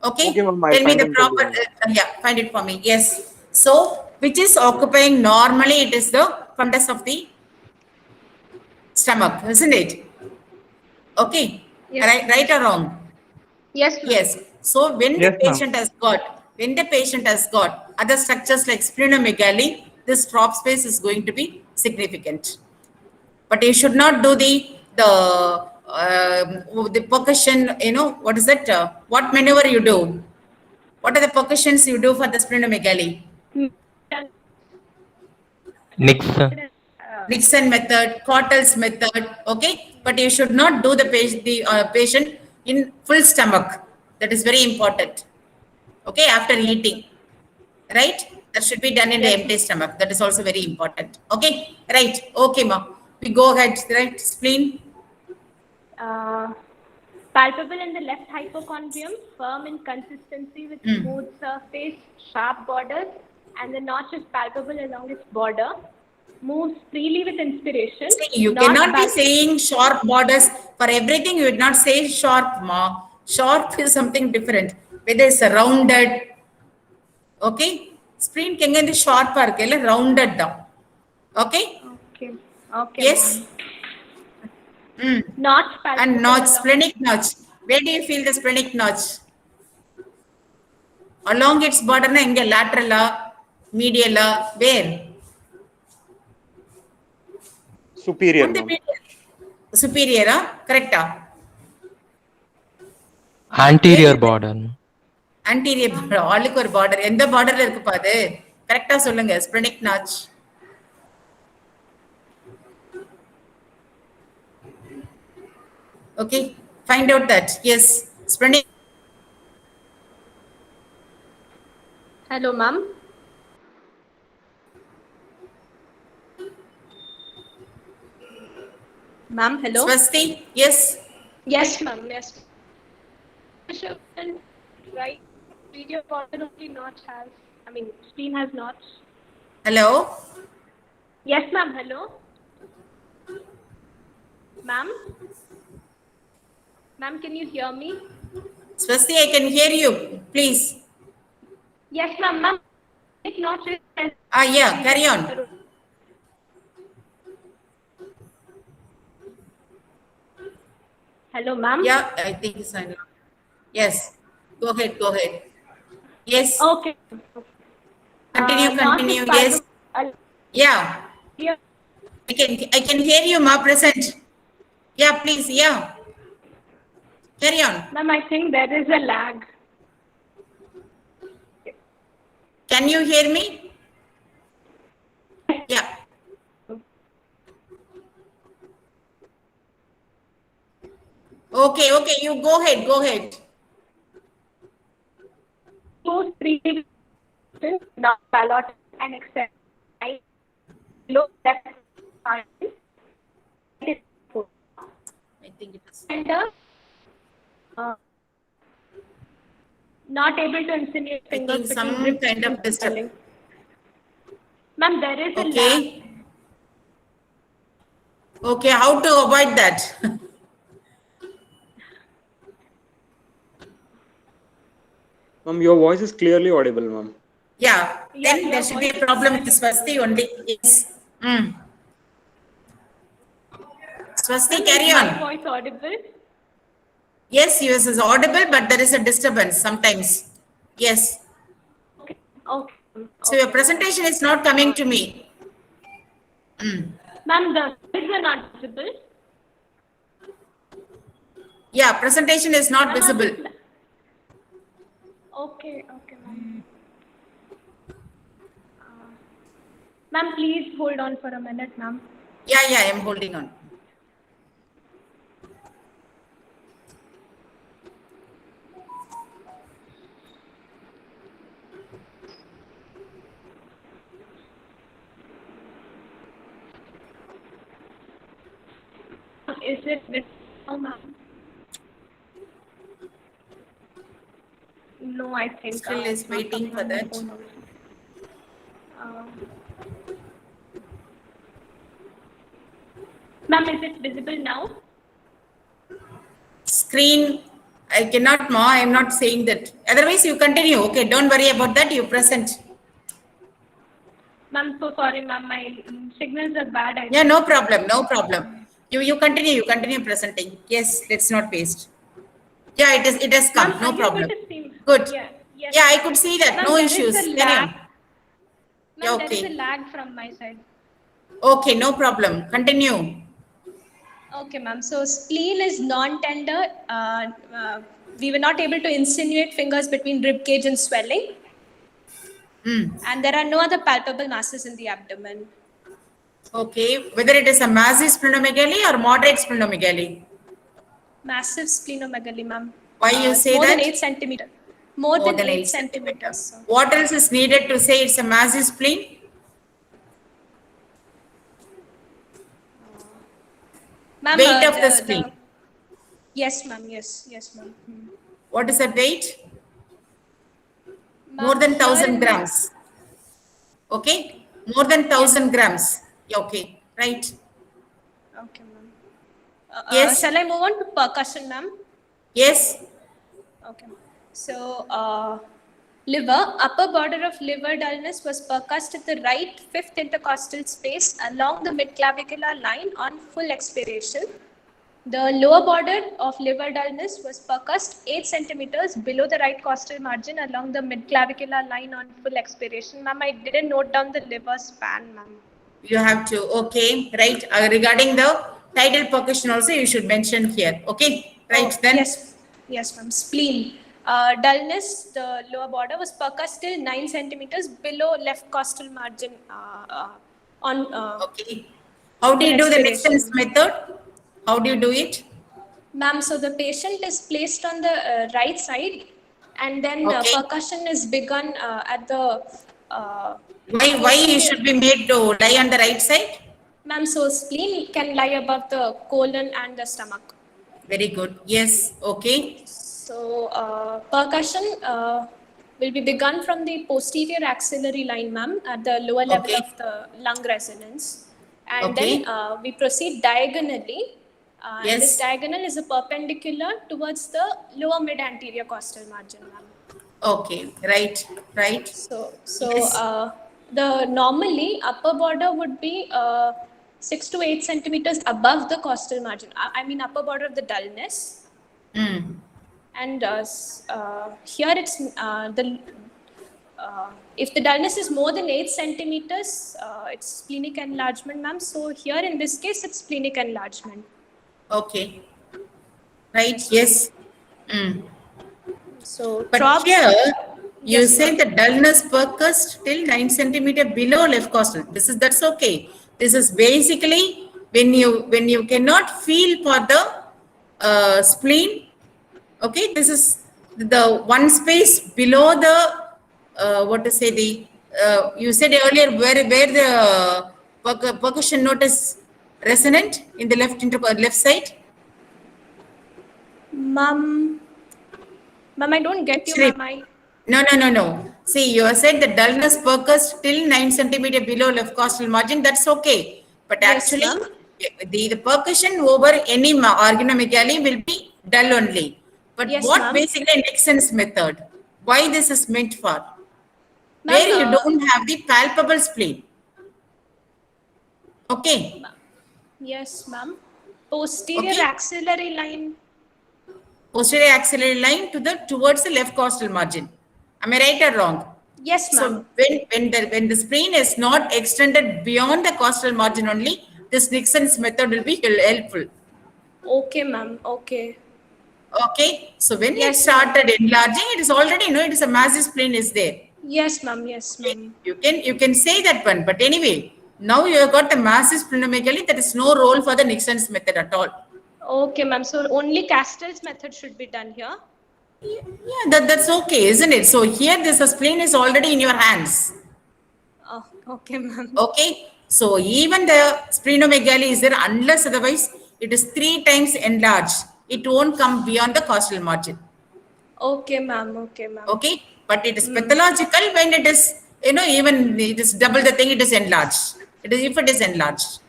Okay. Okay, ma'am, I Tell me find the it proper, again. yeah, find it for me. Yes. So, which is occupying normally, it is the fundus of the stomach, isn't it? Okay. Yes. Right or wrong? Yes, ma'am. Yes. So when Yes, the ma'am. patient has got other structures like splenomegaly, this drop space is going to be significant. But you should not do the percussion. You know what is that? What maneuver you do? What are the percussions you do for the splenomegaly? Nixon. Nixon method, Cortels method, okay? But you should not do the patient in full stomach. That is very important, okay? After eating, right? That should be done in the empty stomach. That is also very important, okay? Right, okay, ma. We go ahead, right? Spleen, Palpable in the left hypochondrium, firm in consistency with smooth surface, sharp borders, and the notch is palpable along its border. Moves freely with inspiration. see, you not cannot be back- saying sharp borders for everything. You would not say sharp, ma. Sharp is something different. Whether it's rounded, okay? Spleen kenga the sharp arkella rounded down, okay? Okay. Okay. Yes. Ma'am. Notch palpable. And notch, along- splenic notch. Where do you feel the splenic notch? Along its border, na inga lateral, medial, where? Superior, Put the ma'am. medial. Superior, correct? Anterior border. Anterior border, ஆளுக்கு ஒரு border. எந்த borderல இருக்கு பாது? கரெக்டா சொல்லுங்க, splenic notch. Okay, find out that. Yes, splenic. Hello, ma'am. Ma'am, hello. Swasti, yes. Yes, ma'am. Yes. Right. Video border only notch has. I mean, spleen has notch. Hello. Yes, ma'am. Hello. Ma'am. Ma'am, can you hear me? Swasti, I can hear you. Please. Yes, ma'am. Ma'am, it notch is. Yeah, carry on. Hello, ma'am. Yeah, I think it's fine. Yes. Go ahead, go ahead. Yes. Okay. Continue, Notch is continue. Yes. Yeah. Yeah. I can hear you, ma, present. Yeah, please, yeah. Carry on. Ma'am, I think there is a lag. Can you hear me? Yeah. Okay, okay, you go ahead, go ahead. 2, 3, not ballot and extend. I look left I think it is. and not able to insinuate I fingers think some between ribs kind of and disturb. swelling. Ma'am, there is a lag. Okay. Okay, how to avoid that? Ma'am, your voice is clearly audible, ma'am. Yeah, Yeah, then your there should be a voice- problem with Swasti only. Yes. Swasti, carry Is my on. voice audible? Yes, yours is audible, but there is a disturbance sometimes. Yes. Okay. Okay. So your presentation is not coming to me. Ma'am, the slides are not visible. Yeah, presentation is not Ma'am, visible. Okay, ma'am. Ma'am, please hold on for a minute, ma'am. Yeah, I'm holding on. Is it visible now, ma'am? No, I think Still is it's not waiting coming for on my that. phone also. Ma'am, is it visible now? Screen, I cannot, Ma, I am not saying that. Otherwise, you continue. Okay, don't worry about that. You present. Ma'am, so sorry, ma'am. My signals are bad. I Yeah, think. no problem, no problem. You continue presenting. Yes, let's not waste. Yeah, it has Ma'am, come. are No you able problem. to see? Good. Yes. Yeah, I Ma'am. could see that. Ma'am, No there is issues. a Carry lag. on. Yeah, Ma'am, there is a okay. lag from my side. Okay, no problem. Continue. Okay, ma'am. So spleen is non-tender. We were not able to insinuate fingers between rib cage and swelling. And there are no other palpable masses in the abdomen. Okay, whether it is a massive splenomegaly or moderate splenomegaly. Massive splenomegaly, ma'am. Why you say More that? than 8 centimeter. More More than than 8 8 centimeters. centimeters. What else is needed to say it's a massive spleen? Ma'am, Weight of the spleen. Yes, ma'am. Yes, ma'am. What is that weight? More Ma'am, than here 1000 in the- grams. Okay, more than 1000 grams. Yeah, okay, right. Okay, ma'am. Yes. Shall I move on to percussion, ma'am? Yes. Okay. So, liver, upper border of liver dullness was percussed at the right fifth intercostal space along the midclavicular line on full expiration. The lower border of liver dullness was percussed 8 centimeters below the right costal margin along the midclavicular line on full expiration. Ma'am, I didn't note down the liver span, ma'am. You have to. Okay, right. Regarding the tidal percussion also, you should mention here. Okay, right then. Yes, ma'am. Spleen. Dullness, the lower border was percussed till 9 centimeters below left costal margin Okay. How do you do the Nixon's expiration. method? How do you do it? Ma'am, so the patient is placed on the right side and then Okay. percussion is begun at the Why you should be made to lie on the right side? Ma'am, so spleen can lie above the colon and the stomach. Very good. Yes. Okay. So percussion will be begun from the posterior axillary line, ma'am, at the lower level Okay. of the lung resonance. And Okay. then we proceed diagonally. Yes. And this diagonal is a perpendicular towards the lower mid anterior costal margin, ma'am. Okay. Right. Right. So Yes. the normally upper border would be 6 to 8 centimeters above the costal margin. I mean upper border of the dullness. And here it's if the dullness is more than 8 centimeters, it's splenic enlargement, ma'am. So here in this case, it's splenic enlargement. Okay. Right. Yes. So, But Trops- here you Yes, say ma'am. the dullness percussed till 9 centimeter below left costal. That's okay. This is basically when you cannot feel for the spleen. Okay, this is the one space below the what to say the you said earlier where the percussion note is resonant in the left side. Ma'am, I don't get you, Actually, ma'am. No. See, you have said the dullness percussed till 9 centimeter below left costal margin. That's okay. But Yes, actually, ma'am. the percussion over any organomegaly will be dull only. But Yes, what ma'am. basically Nixon's method? Why this is meant for? Ma'am, Where you don't have the palpable spleen. Okay. Yes, ma'am. Posterior Okay. axillary line. Posterior axillary line towards the left costal margin. Am I right or wrong? Yes, ma'am. So when the spleen is not extended beyond the costal margin only, this Nixon's method will be helpful. Okay, ma'am. Okay. Okay. So when it Yes, started enlarging, it is already it is a massive spleen is there. Yes, ma'am. Yes, ma'am. You can say that one, but anyway, now you have got the massive splenomegaly. There is no role for the Nixon's method at all. Okay, ma'am. So only Castell's method should be done here. Yeah, that's okay, isn't it? So here this spleen is already in your hands. Oh, okay, ma'am. Okay. So even the splenomegaly is there unless otherwise it is 3 times enlarged. It won't come beyond the costal margin. Okay, ma'am. Okay, ma'am. Okay. But it is pathological when it is, even it is double the thing, it is enlarged. It is if it is enlarged.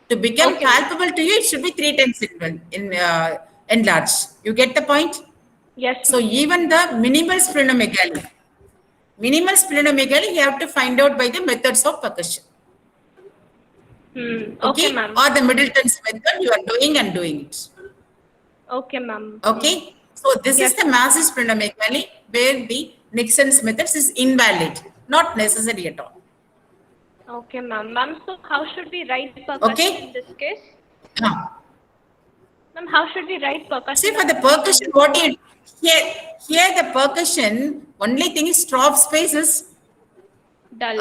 To become Okay. palpable to you, it should be 3 times enlarged. You get the point? Yes. So even the minimal splenomegaly, you have to find out by the methods of percussion. Okay, ma'am. Or the Middleton's method, you are doing it. Okay, ma'am. Okay. So this is the massive splenomegaly where the Nixon's methods is invalid, not necessary at all. Okay, ma'am. Ma'am, so how should we write percussion Okay. in this case? Now, Ma'am, how should we write percussion? see for the percussion, what you here the percussion only thing is stop space is Dull.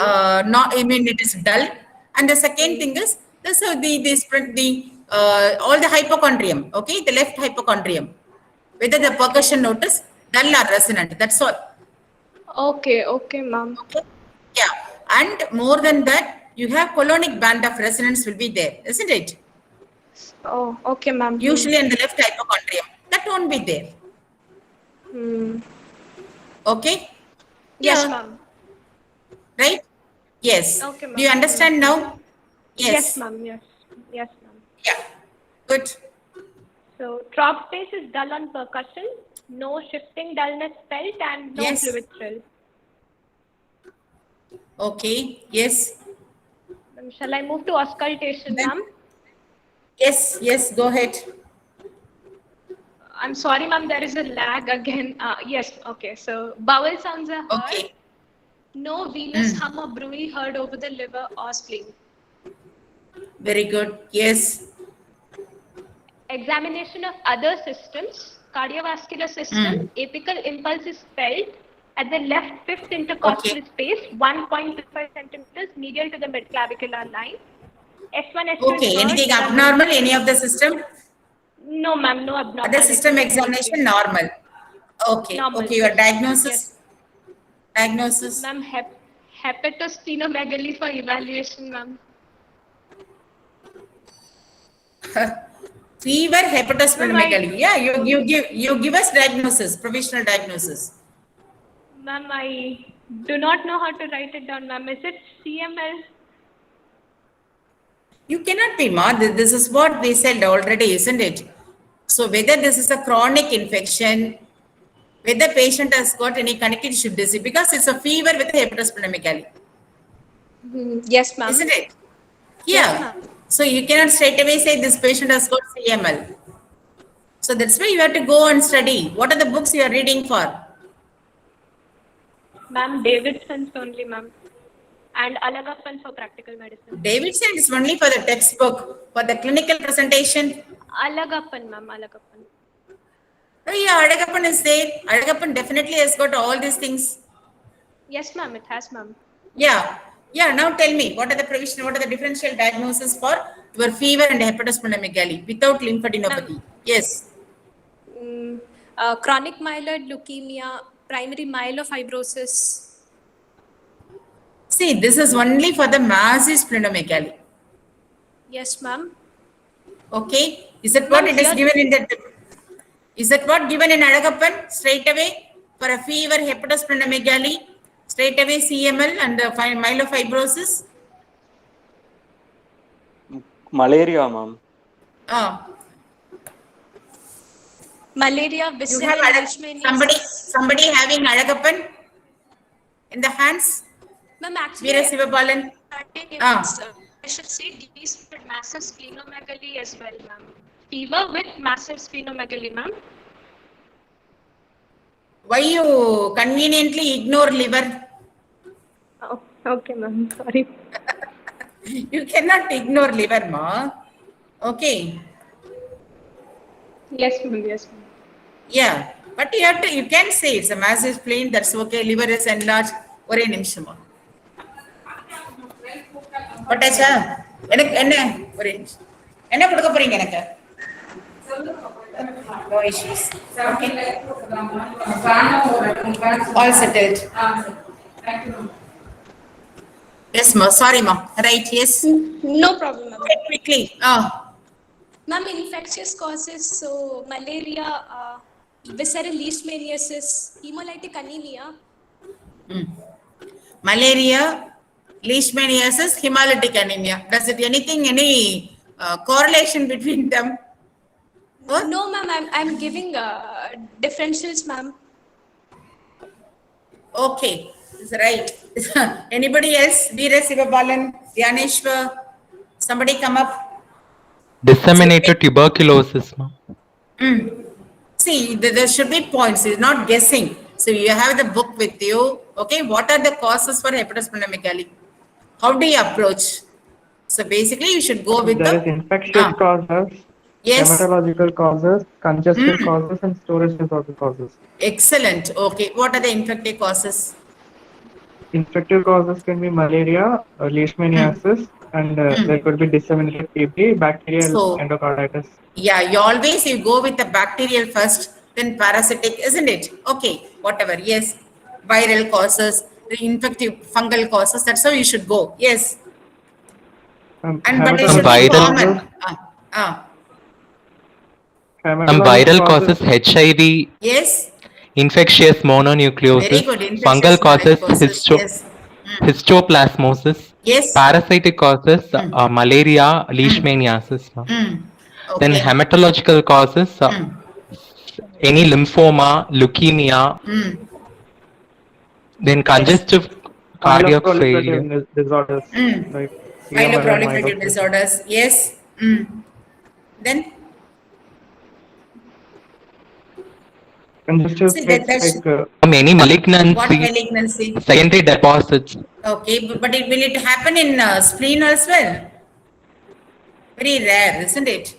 it is dull, and the second thing is this all the hypochondrium, okay, the left hypochondrium, whether the percussion note is dull or resonant, that's all. Okay, okay, ma'am. Okay. Yeah, and more than that, you have colonic band of resonance will be there, isn't it? Oh, okay, ma'am. Usually in the left hypochondrium, that won't be there. Okay. Yes, Yeah. ma'am. Right? Yes. Okay, ma'am. Do you understand now? Yes, ma'am. Yes. Yes, ma'am. Yeah. Good. So, drop space is dull on percussion, no shifting dullness felt, and no Yes. fluid thrill. Okay. Yes. Ma'am, shall I move to auscultation, Then- ma'am? Yes. Yes. Go ahead. I'm sorry, ma'am, there is a lag again. Yes, okay. So, bowel sounds are heard. Okay. No venous hum or bruit heard over the liver or spleen. Very good. Yes. Examination of other systems, cardiovascular system, apical impulse is felt at the left fifth intercostal space, 1.25 centimeters medial to the midclavicular line. S1, S2 Okay. is heard. Anything abnormal? Any of the system? No, ma'am, no abnormal. Other system examination normal. Okay. Normal. Okay. Your diagnosis. Yes. Diagnosis. Ma'am, hepatosplenomegaly for evaluation, ma'am. Fever, hepatosplenomegaly. Yeah. You give us diagnosis, provisional diagnosis. Ma'am, I do not know how to write it down, ma'am. Is it CML? You cannot be mad. This is what they said already, isn't it? So whether this is a chronic infection, whether patient has got any connective tissue disease, because it's a fever with hepatosplenomegaly, Yes, ma'am. isn't it? Yes, Yeah. ma'am. So you cannot straight away say this patient has got CML. So that's why you have to go and study. What are the books you are reading for? Ma'am, Davidson's only, ma'am. And Alagappan for practical medicine. Davidson is only for the textbook. For the clinical presentation, Alagappan, ma'am, Alagappan. oh yeah, Adagappan is there. Adagappan definitely has got all these things. Yes, ma'am, it has, ma'am. Yeah. Yeah. Now tell me, what are the differential diagnosis for your fever and hepatosplenomegaly without lymphadenopathy? Yes. Chronic myeloid leukemia, primary myelofibrosis. See, this is only for the massive splenomegaly. Yes, ma'am. Okay. Is that what it is given in that? Is that what given in Adagappan straight away for a fever, hepatosplenomegaly, straight away CML and myelofibrosis? Malaria, ma'am. Oh, Malaria, you visceral have leishmaniasis. somebody having Adagappan in the hands? Ma'am, actually, Veera Sivabalan. I should say these with massive splenomegaly as well, ma'am. Fever with massive splenomegaly, ma'am. Why you conveniently ignore liver? Oh, okay, ma'am. Sorry. You cannot ignore liver, ma. Okay. Yes, ma'am. Yes, ma'am. Yeah. But you can say it's a massive spleen, that's okay. Liver is enlarged. ஒரே நிமிஷமா பட்டாச்சா எனக்கு என்ன ஒரே நிமிஷம் என்ன கொடுக்க போறீங்க எனக்கு No issues. Okay. All settled. Yes, ma. Sorry, ma. Right, yes. No problem, ma'am. Quickly. Ma'am, infectious causes, so malaria, visceral leishmaniasis, hemolytic anemia. Malaria, leishmaniasis, hemolytic anemia. Does it any correlation between them? What? No, ma'am, I'm giving differentials, ma'am. Okay, that's right. Anybody else? Veera Sivabalan, Dhyaneshwar, somebody come up. Disseminated tuberculosis, ma'am. See, there should be points. It's not guessing. So you have the book with you. Okay, what are the causes for hepatosplenomegaly? How do you approach? So basically, you should go with There is infectious causes, Yes. hematological causes, congestive causes, and storage disorder causes. Excellent. Okay, what are the infective causes? Infective causes can be malaria, leishmaniasis, and there could be disseminated TB, bacterial So- endocarditis. Yeah, you go with the bacterial first, then parasitic, isn't it? Okay, whatever. Yes, viral causes, the infective fungal causes. That's how you should go. Yes, and but it should be Viral common. Viral causes HIV, Yes, infectious very mononucleosis, good. Infectious fungal causes mononucleosis. Yes, histoplasmosis, yes. parasitic causes malaria, leishmaniasis. ma'am. Then Okay. hematological causes any lymphoma, leukemia. Then congestive cardiac failure. Myeloproliferative disorders, like Myeloproliferative myelofibrosis. disorders. Yes. Then Congestive See, states that's- like Any what malignancy, malignancy? secondary deposits. Okay, but will it happen in spleen as well? Very rare, isn't it?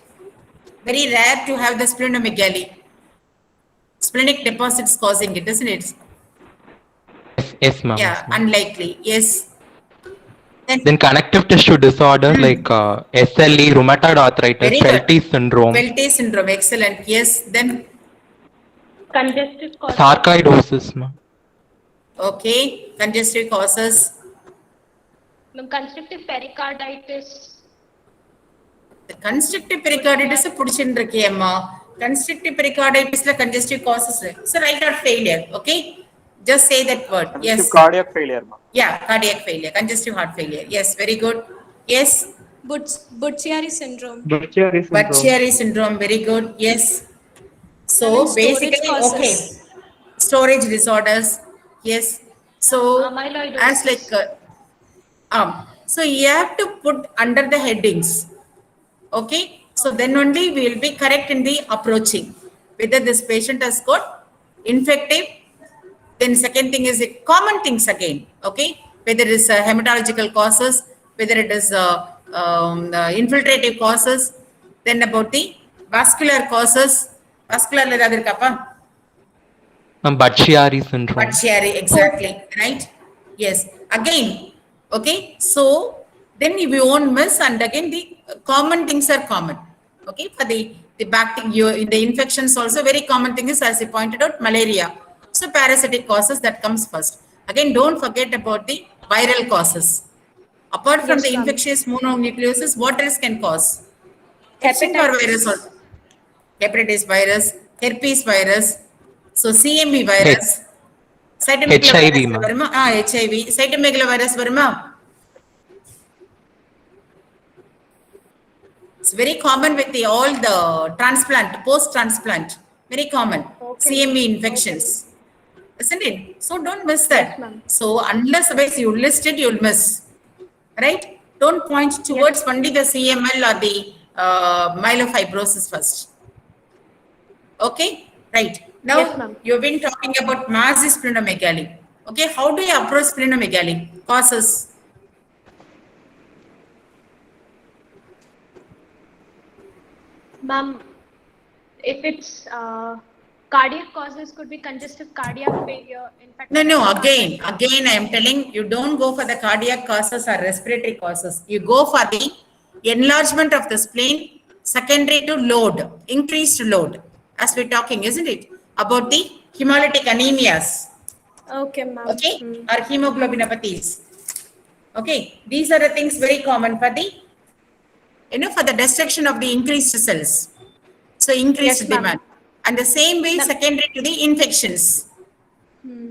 Very rare to have the splenomegaly. Splenic deposits causing it, isn't it? Yes, ma'am. Yeah, Yes, ma'am. unlikely. Yes. Then connective tissue disorders like SLE, rheumatoid arthritis, Very good. Felty syndrome, Welty syndrome, excellent. Yes. Then, Congestive causes. sarcoidosis, ma'am. okay, congestive causes. Ma'am, constrictive pericarditis. The constrictive pericarditis புடிச்சிருக்கேம்மா. Constrictive pericarditis la congestive causes. So right heart failure, okay? Just say that word. Yes. Cardiac failure, ma'am. Yeah, cardiac failure, congestive heart failure. Yes, very good. Yes, Butschiari syndrome. Buchiari syndrome. Buchiari syndrome, very good. Yes. So And storage basically, causes. okay, storage disorders. Yes. So Amyloidosis. as like, so you have to put under the headings. Okay. So then only we will be correct in the approaching. Whether this patient has got infective. Then second thing is the common things again, okay? Whether it is hematological causes, whether it is infiltrative causes, then about the vascular causes. Vascular edavadhu irukappa? Buchiari syndrome. Buchiari, exactly, right? Yes. Again, okay? So then you won't miss, and again the common things are common, okay? For the bacteria, in the infections also very common thing is, as you pointed out, malaria. So parasitic causes, that comes first. Again, don't forget about the viral causes. Apart from the infectious mononucleosis, what else can cause? Epstein-Barr virus, hepatitis virus, herpes virus, so CMV virus, HIV, ma'am. HIV, cytomegalovirus varuma. It's very common with all the transplant, post-transplant, very common. CMV infections. Isn't it? So don't miss that. Yes, ma'am. So unless otherwise you list it, you'll miss. Right? Don't point towards only the CML or the myelofibrosis first. Okay? Right. Now, Yes, ma'am. you've been talking about mass splenomegaly. Okay, how do you approach splenomegaly? Causes. Ma'am, if it's cardiac causes, could be congestive cardiac failure. In fact, No, again, I am telling you don't go for the cardiac causes or respiratory causes. You go for the enlargement of the spleen secondary to load, increased load, as we're talking, isn't it? About the hemolytic anemias, Okay, ma'am. okay, or hemoglobinopathies. Okay, these are the things very common for the, for the destruction of the increased cells. So increased Yes, ma'am. demand. And the same way Ma'am. secondary to the infections.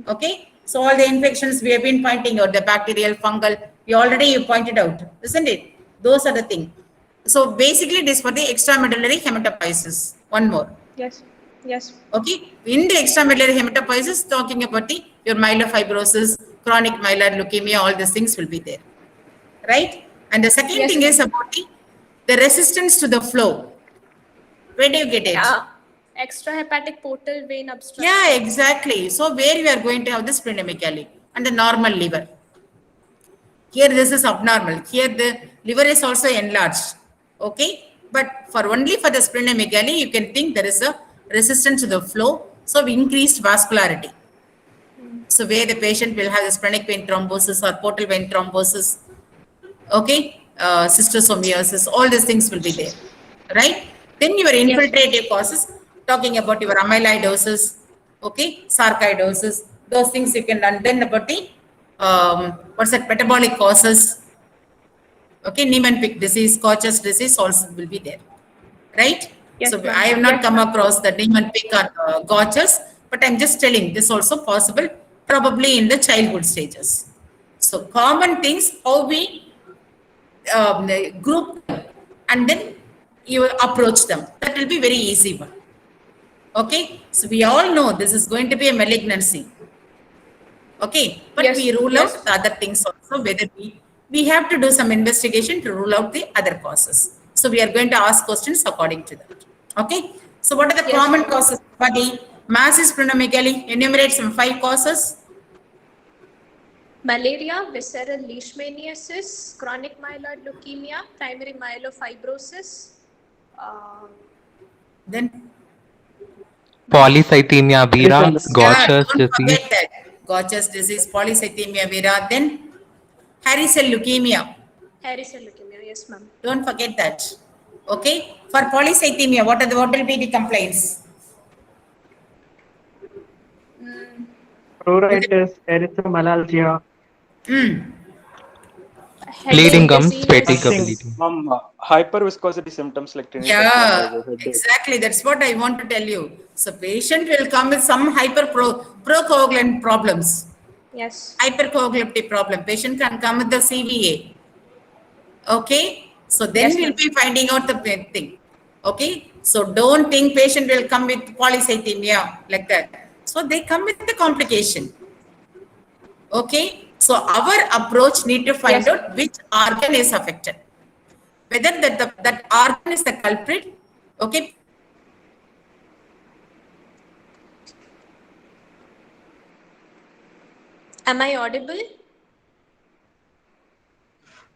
Okay, so all the infections we have been pointing out, the bacterial, fungal, you pointed out, isn't it? Those are the thing. So basically it is for the extramedullary hematopoiesis. One more. Yes. Yes. Okay, in the extramedullary hematopoiesis, talking about your myelofibrosis, chronic myeloid leukemia, all these things will be there, right? And the second Yes, thing ma'am. is about the resistance to the flow. Where do you get it? Extrahepatic portal vein obstruction. Yeah, exactly. So where you are going to have the splenomegaly and the normal liver. Here this is abnormal. Here the liver is also enlarged. Okay. But only for the splenomegaly, you can think there is a resistance to the flow. So increased vascularity. So where the patient will have the splenic vein thrombosis or portal vein thrombosis. Okay. Cystosomiasis, all these things will be there. Right? Then your infiltrative causes, talking about your amyloidosis, okay, sarcoidosis, those things you can learn. Then about the, what's that, metabolic causes, okay, Niemann-Pick disease, Koch's disease also will be there, right? Yes, So ma'am. I have not Yes, come ma'am. across the Niemann-Pick or Koch's, but I'm just telling this also possible, probably in the childhood stages. So common things, how we group them and then you approach them. That will be very easy one. Okay, so we all know this is going to be a malignancy. Okay, but Yes, we rule yes. out the other things also, whether we have to do some investigation to rule out the other causes. So we are going to ask questions according to that. Okay, so what are the Yes. common causes for the mass splenomegaly? Enumerate some 5 causes. Malaria, visceral leishmaniasis, chronic myeloid leukemia, primary myelofibrosis. Then Polycythemia vera, Syphilis. Gaucher's don't disease, forget that. Gaucher's disease, polycythemia vera, then hairy cell leukemia. Hairy cell leukemia. Yes, ma'am. Don't forget that. Okay. For polycythemia, what will be the complaints? Pruritus, erythromelalgia, bleeding gums, disease. fatigue, Fasting. bleeding. Hyperviscosity symptoms like tinnitus, Yeah, headache. exactly. That's what I want to tell you. So patient will come with some procoagulant problems, Yes. hypercoagulative problem. Patient can come with the CVA. Okay. So then Yes, we'll ma'am. be finding out the thing. Okay. So don't think patient will come with polycythemia like that. So they come with the complication. Okay. So our approach need to find Yes. out which organ is affected. Whether that organ is the culprit. Okay. Am I audible?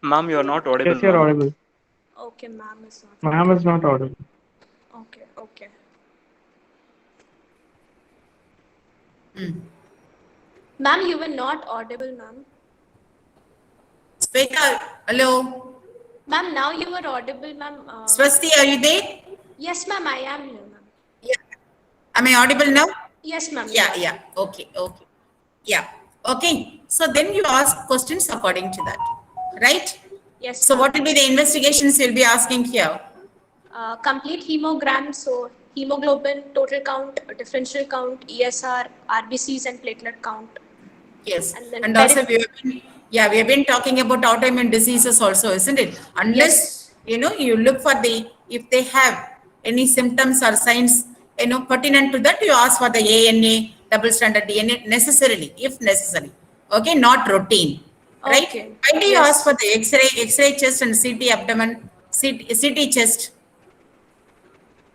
Ma'am, you are not audible. Yes, you're ma'am. audible. Okay, ma'am is not. Ma'am is not audible. Okay, okay. Ma'am, you were not audible, ma'am. Sweta, hello. Ma'am, now you are audible, ma'am. Swasti, are you there? Yes, ma'am, I am here, ma'am. Yeah. Am I audible now? Yes, ma'am. Yeah. Okay. Yeah. Okay. So then you ask questions according to that, right? Yes. So ma'am. what will be the investigations you'll be asking here? Complete hemogram, so hemoglobin, total count, differential count, ESR, RBCs, and platelet count. Yes. And then And also we have been talking about autoimmune diseases also, isn't it? Unless, you look for if they have any symptoms or signs, pertinent to that, you ask for the ANA, double stranded DNA necessarily, if necessary. Okay, not routine. Right? Okay. Why do you Yes. ask for the X-ray chest and CT abdomen, CT chest?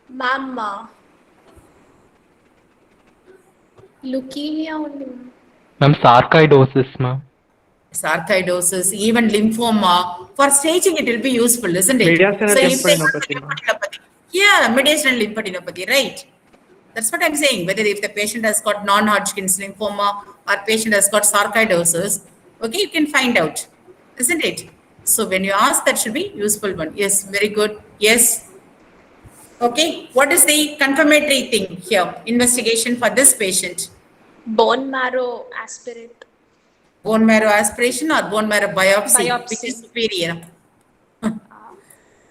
Ma'am, Leukemia only, ma'am. Ma'am, sarcoidosis, ma'am. Sarcoidosis, even lymphoma. For staging, it will be useful, isn't it? Mediastinal So if they have lymphadenopathy, ma'am. lymphadenopathy, yeah, mediastinal lymphadenopathy, right? That's what I'm saying. Whether if the patient has got non-Hodgkin's lymphoma or patient has got sarcoidosis, okay, you can find out, isn't it? So when you ask, that should be useful one. Yes, very good. Yes. Okay. What is the confirmatory thing here? Investigation for this patient. Bone marrow aspirate. Bone marrow aspiration or bone marrow biopsy, which Biopsy. is superior.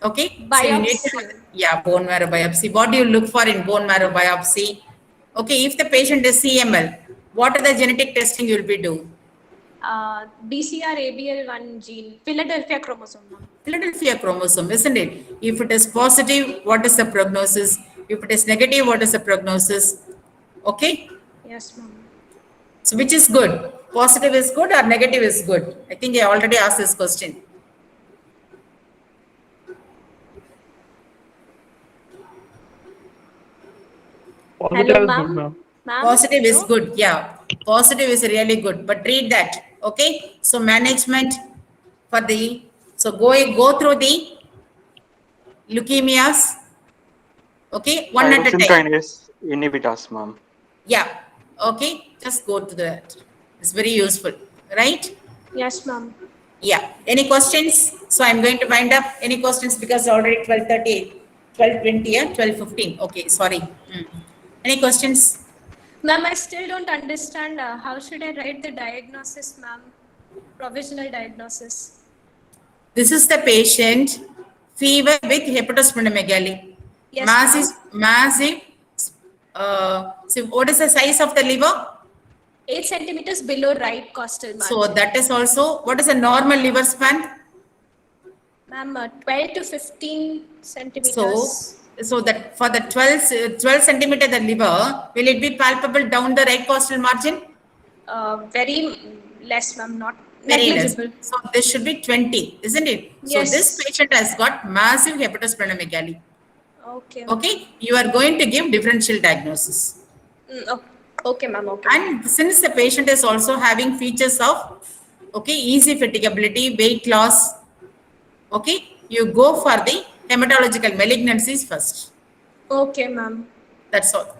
Okay, so you need to have, Biopsy. yeah, bone marrow biopsy. What do you look for in bone marrow biopsy? Okay, if the patient is CML, what are the genetic testing you will be doing? BCR ABL1 gene, Philadelphia chromosome, ma'am. Philadelphia chromosome, isn't it? If it is positive, what is the prognosis? If it is negative, what is the prognosis? Okay, Yes, ma'am. so which is good? Positive is good or negative is good? I think I already asked this question. Positive Hello, is good, ma'am. ma'am. Ma'am. Positive is Hello? good, yeah. Positive is really good, but read that, okay? So management for the, so go through the leukemias, okay? One at a Tyrosine time. kinase inhibitors, ma'am. Yeah, okay? Just go to that. It's very useful, right? Yes, ma'am. Yeah. Any questions? So I'm going to wind up. Any questions because already 12:30, 12:20, yeah, 12:15. Okay, sorry. Any questions? Ma'am, I still don't understand how should I write the diagnosis, ma'am? Provisional diagnosis. This is the patient, fever with hepatosplenomegaly. Yes, Massive. So what is the size of the liver? 8 centimeters below right costal margin. So that is also, what is a normal liver span? Ma'am, 12 to 15 centimeters. So that for the 12 centimeter the liver, will it be palpable down the right costal margin? Very less, ma'am, not Very less. negligible. So this should be 20, isn't it? Yes. So this patient has got massive hepatosplenomegaly. Okay. Okay, you are going to give differential diagnosis. Okay, ma'am. Okay. And since the patient is also having features of, okay, easy fatigability, weight loss, okay, you go for the hematological malignancies first. Okay, ma'am. That's all.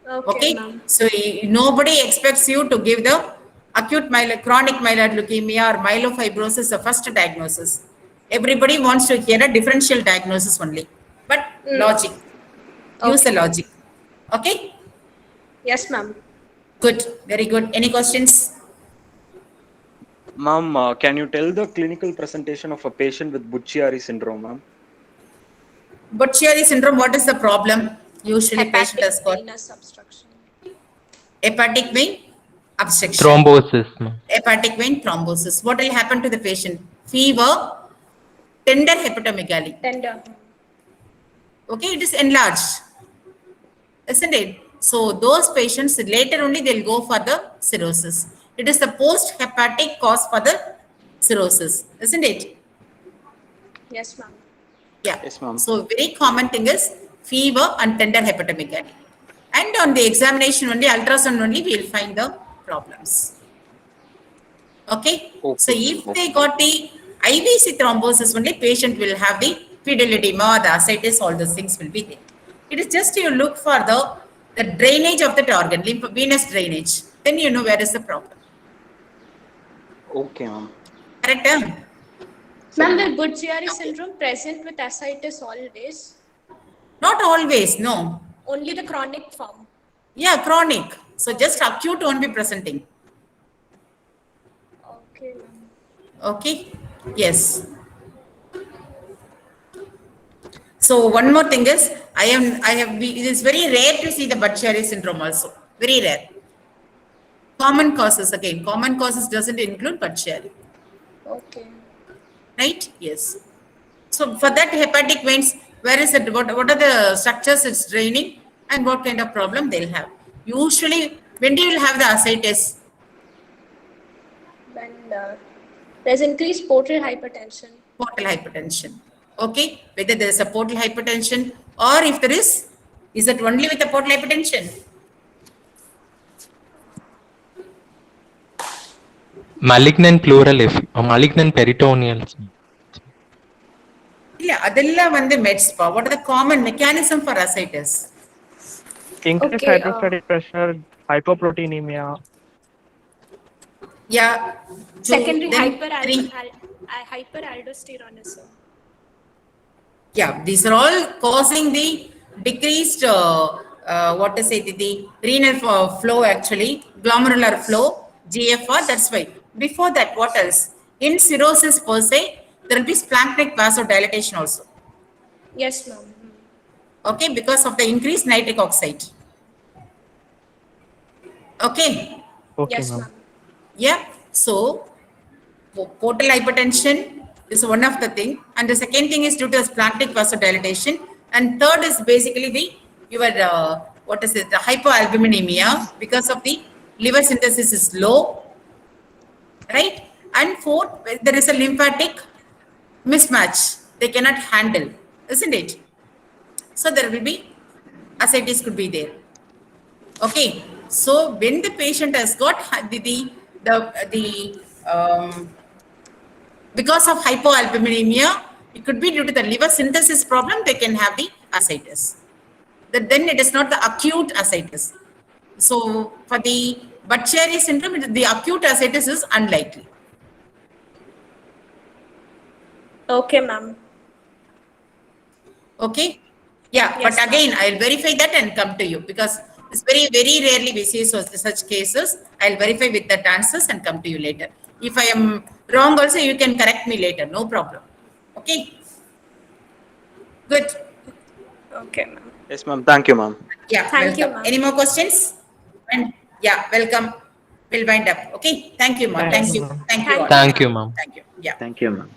Okay, Okay, ma'am. so nobody expects you to give the acute chronic myeloid leukemia or myelofibrosis the first diagnosis. Everybody wants to hear a differential diagnosis only, but logic. Use the logic. Okay, Yes, ma'am. good, very good. Any questions? Ma'am, can you tell the clinical presentation of a patient with Buchiari syndrome, ma'am? Buchiari syndrome, what is the problem? Usually patient has got venous obstruction. hepatic vein obstruction. Thrombosis, ma'am. Hepatic vein thrombosis. What will happen to the patient? Fever, tender hepatomegaly. Tender. Okay, it is enlarged, isn't it? So those patients later only they'll go for the cirrhosis. It is the post-hepatic cause for the cirrhosis, isn't it? Yes, ma'am. Yeah. Yes, ma'am. So very common thing is fever and tender hepatomegaly. And on the examination only, ultrasound only, we will find the problems. Okay. Okay. So if they got the IVC thrombosis only, patient will have the pedal edema, the ascites, all those things will be there. It is just you look for the drainage of that organ, venous drainage. Then you know where is the problem. Okay, ma'am. Correct? Ma'am, will Buchiari syndrome present with ascites always? Not always, no. Only the chronic form. Yeah, chronic. So just acute won't be presenting. Okay, ma'am. Okay. Yes. So one more thing is, it is very rare to see the Buchiari syndrome also. Very rare. Common causes again. Common causes doesn't include Buchiari. Okay. Right? Yes. So for that hepatic veins, where is it? What are the structures it's draining and what kind of problem they'll have? Usually, when do you have the ascites? When there's increased portal hypertension. Portal hypertension. Okay, whether there is a portal hypertension or if there is it only with the portal hypertension? malignant pleural malignant peritoneal. இல்ல அதெல்லாம் வந்து meds pa. What are the common mechanism for ascites? Increased Okay, hydrostatic pressure, hypoproteinemia. Yeah. secondary Then three. hyperaldosteronism. Yeah, these are all causing the decreased, what to say, the renal flow actually, glomerular flow, GFR, that's why. Before that, what else? In cirrhosis per se, there will be splanchnic vasodilatation also. Yes, ma'am. Okay, because of the increased nitric oxide. Okay, Okay, Yes, ma'am. ma'am. yeah, so portal hypertension is one of the thing, and the second thing is due to splanchnic vasodilatation, and third is basically the your what is it, the hypoalbuminemia, because of the liver synthesis is low, right? And fourth, there is a lymphatic mismatch, they cannot handle, isn't it? So there will be ascites could be there. Okay, so when the patient has got because of hypoalbuminemia, it could be due to the liver synthesis problem, they can have the ascites. Then it is not the acute ascites. So for the Budd-Chiari syndrome, the acute ascites is unlikely. Okay, ma'am. Okay, yeah, Yes, but ma'am. again, I'll verify that and come to you, because it's very, very rarely we see such cases. I'll verify with that answers and come to you later. If I am wrong also, you can correct me later, no problem. Okay, good. Okay, ma'am. Yes, ma'am. Thank you, ma'am. Yeah, Thank you, welcome. ma'am. Any more questions? And yeah, welcome. We'll wind up. Okay, thank you, ma'am. Thank Thank you. you, ma'am. Thank you all. Thank you, ma'am. Thank you. Yeah. Thank you, ma'am.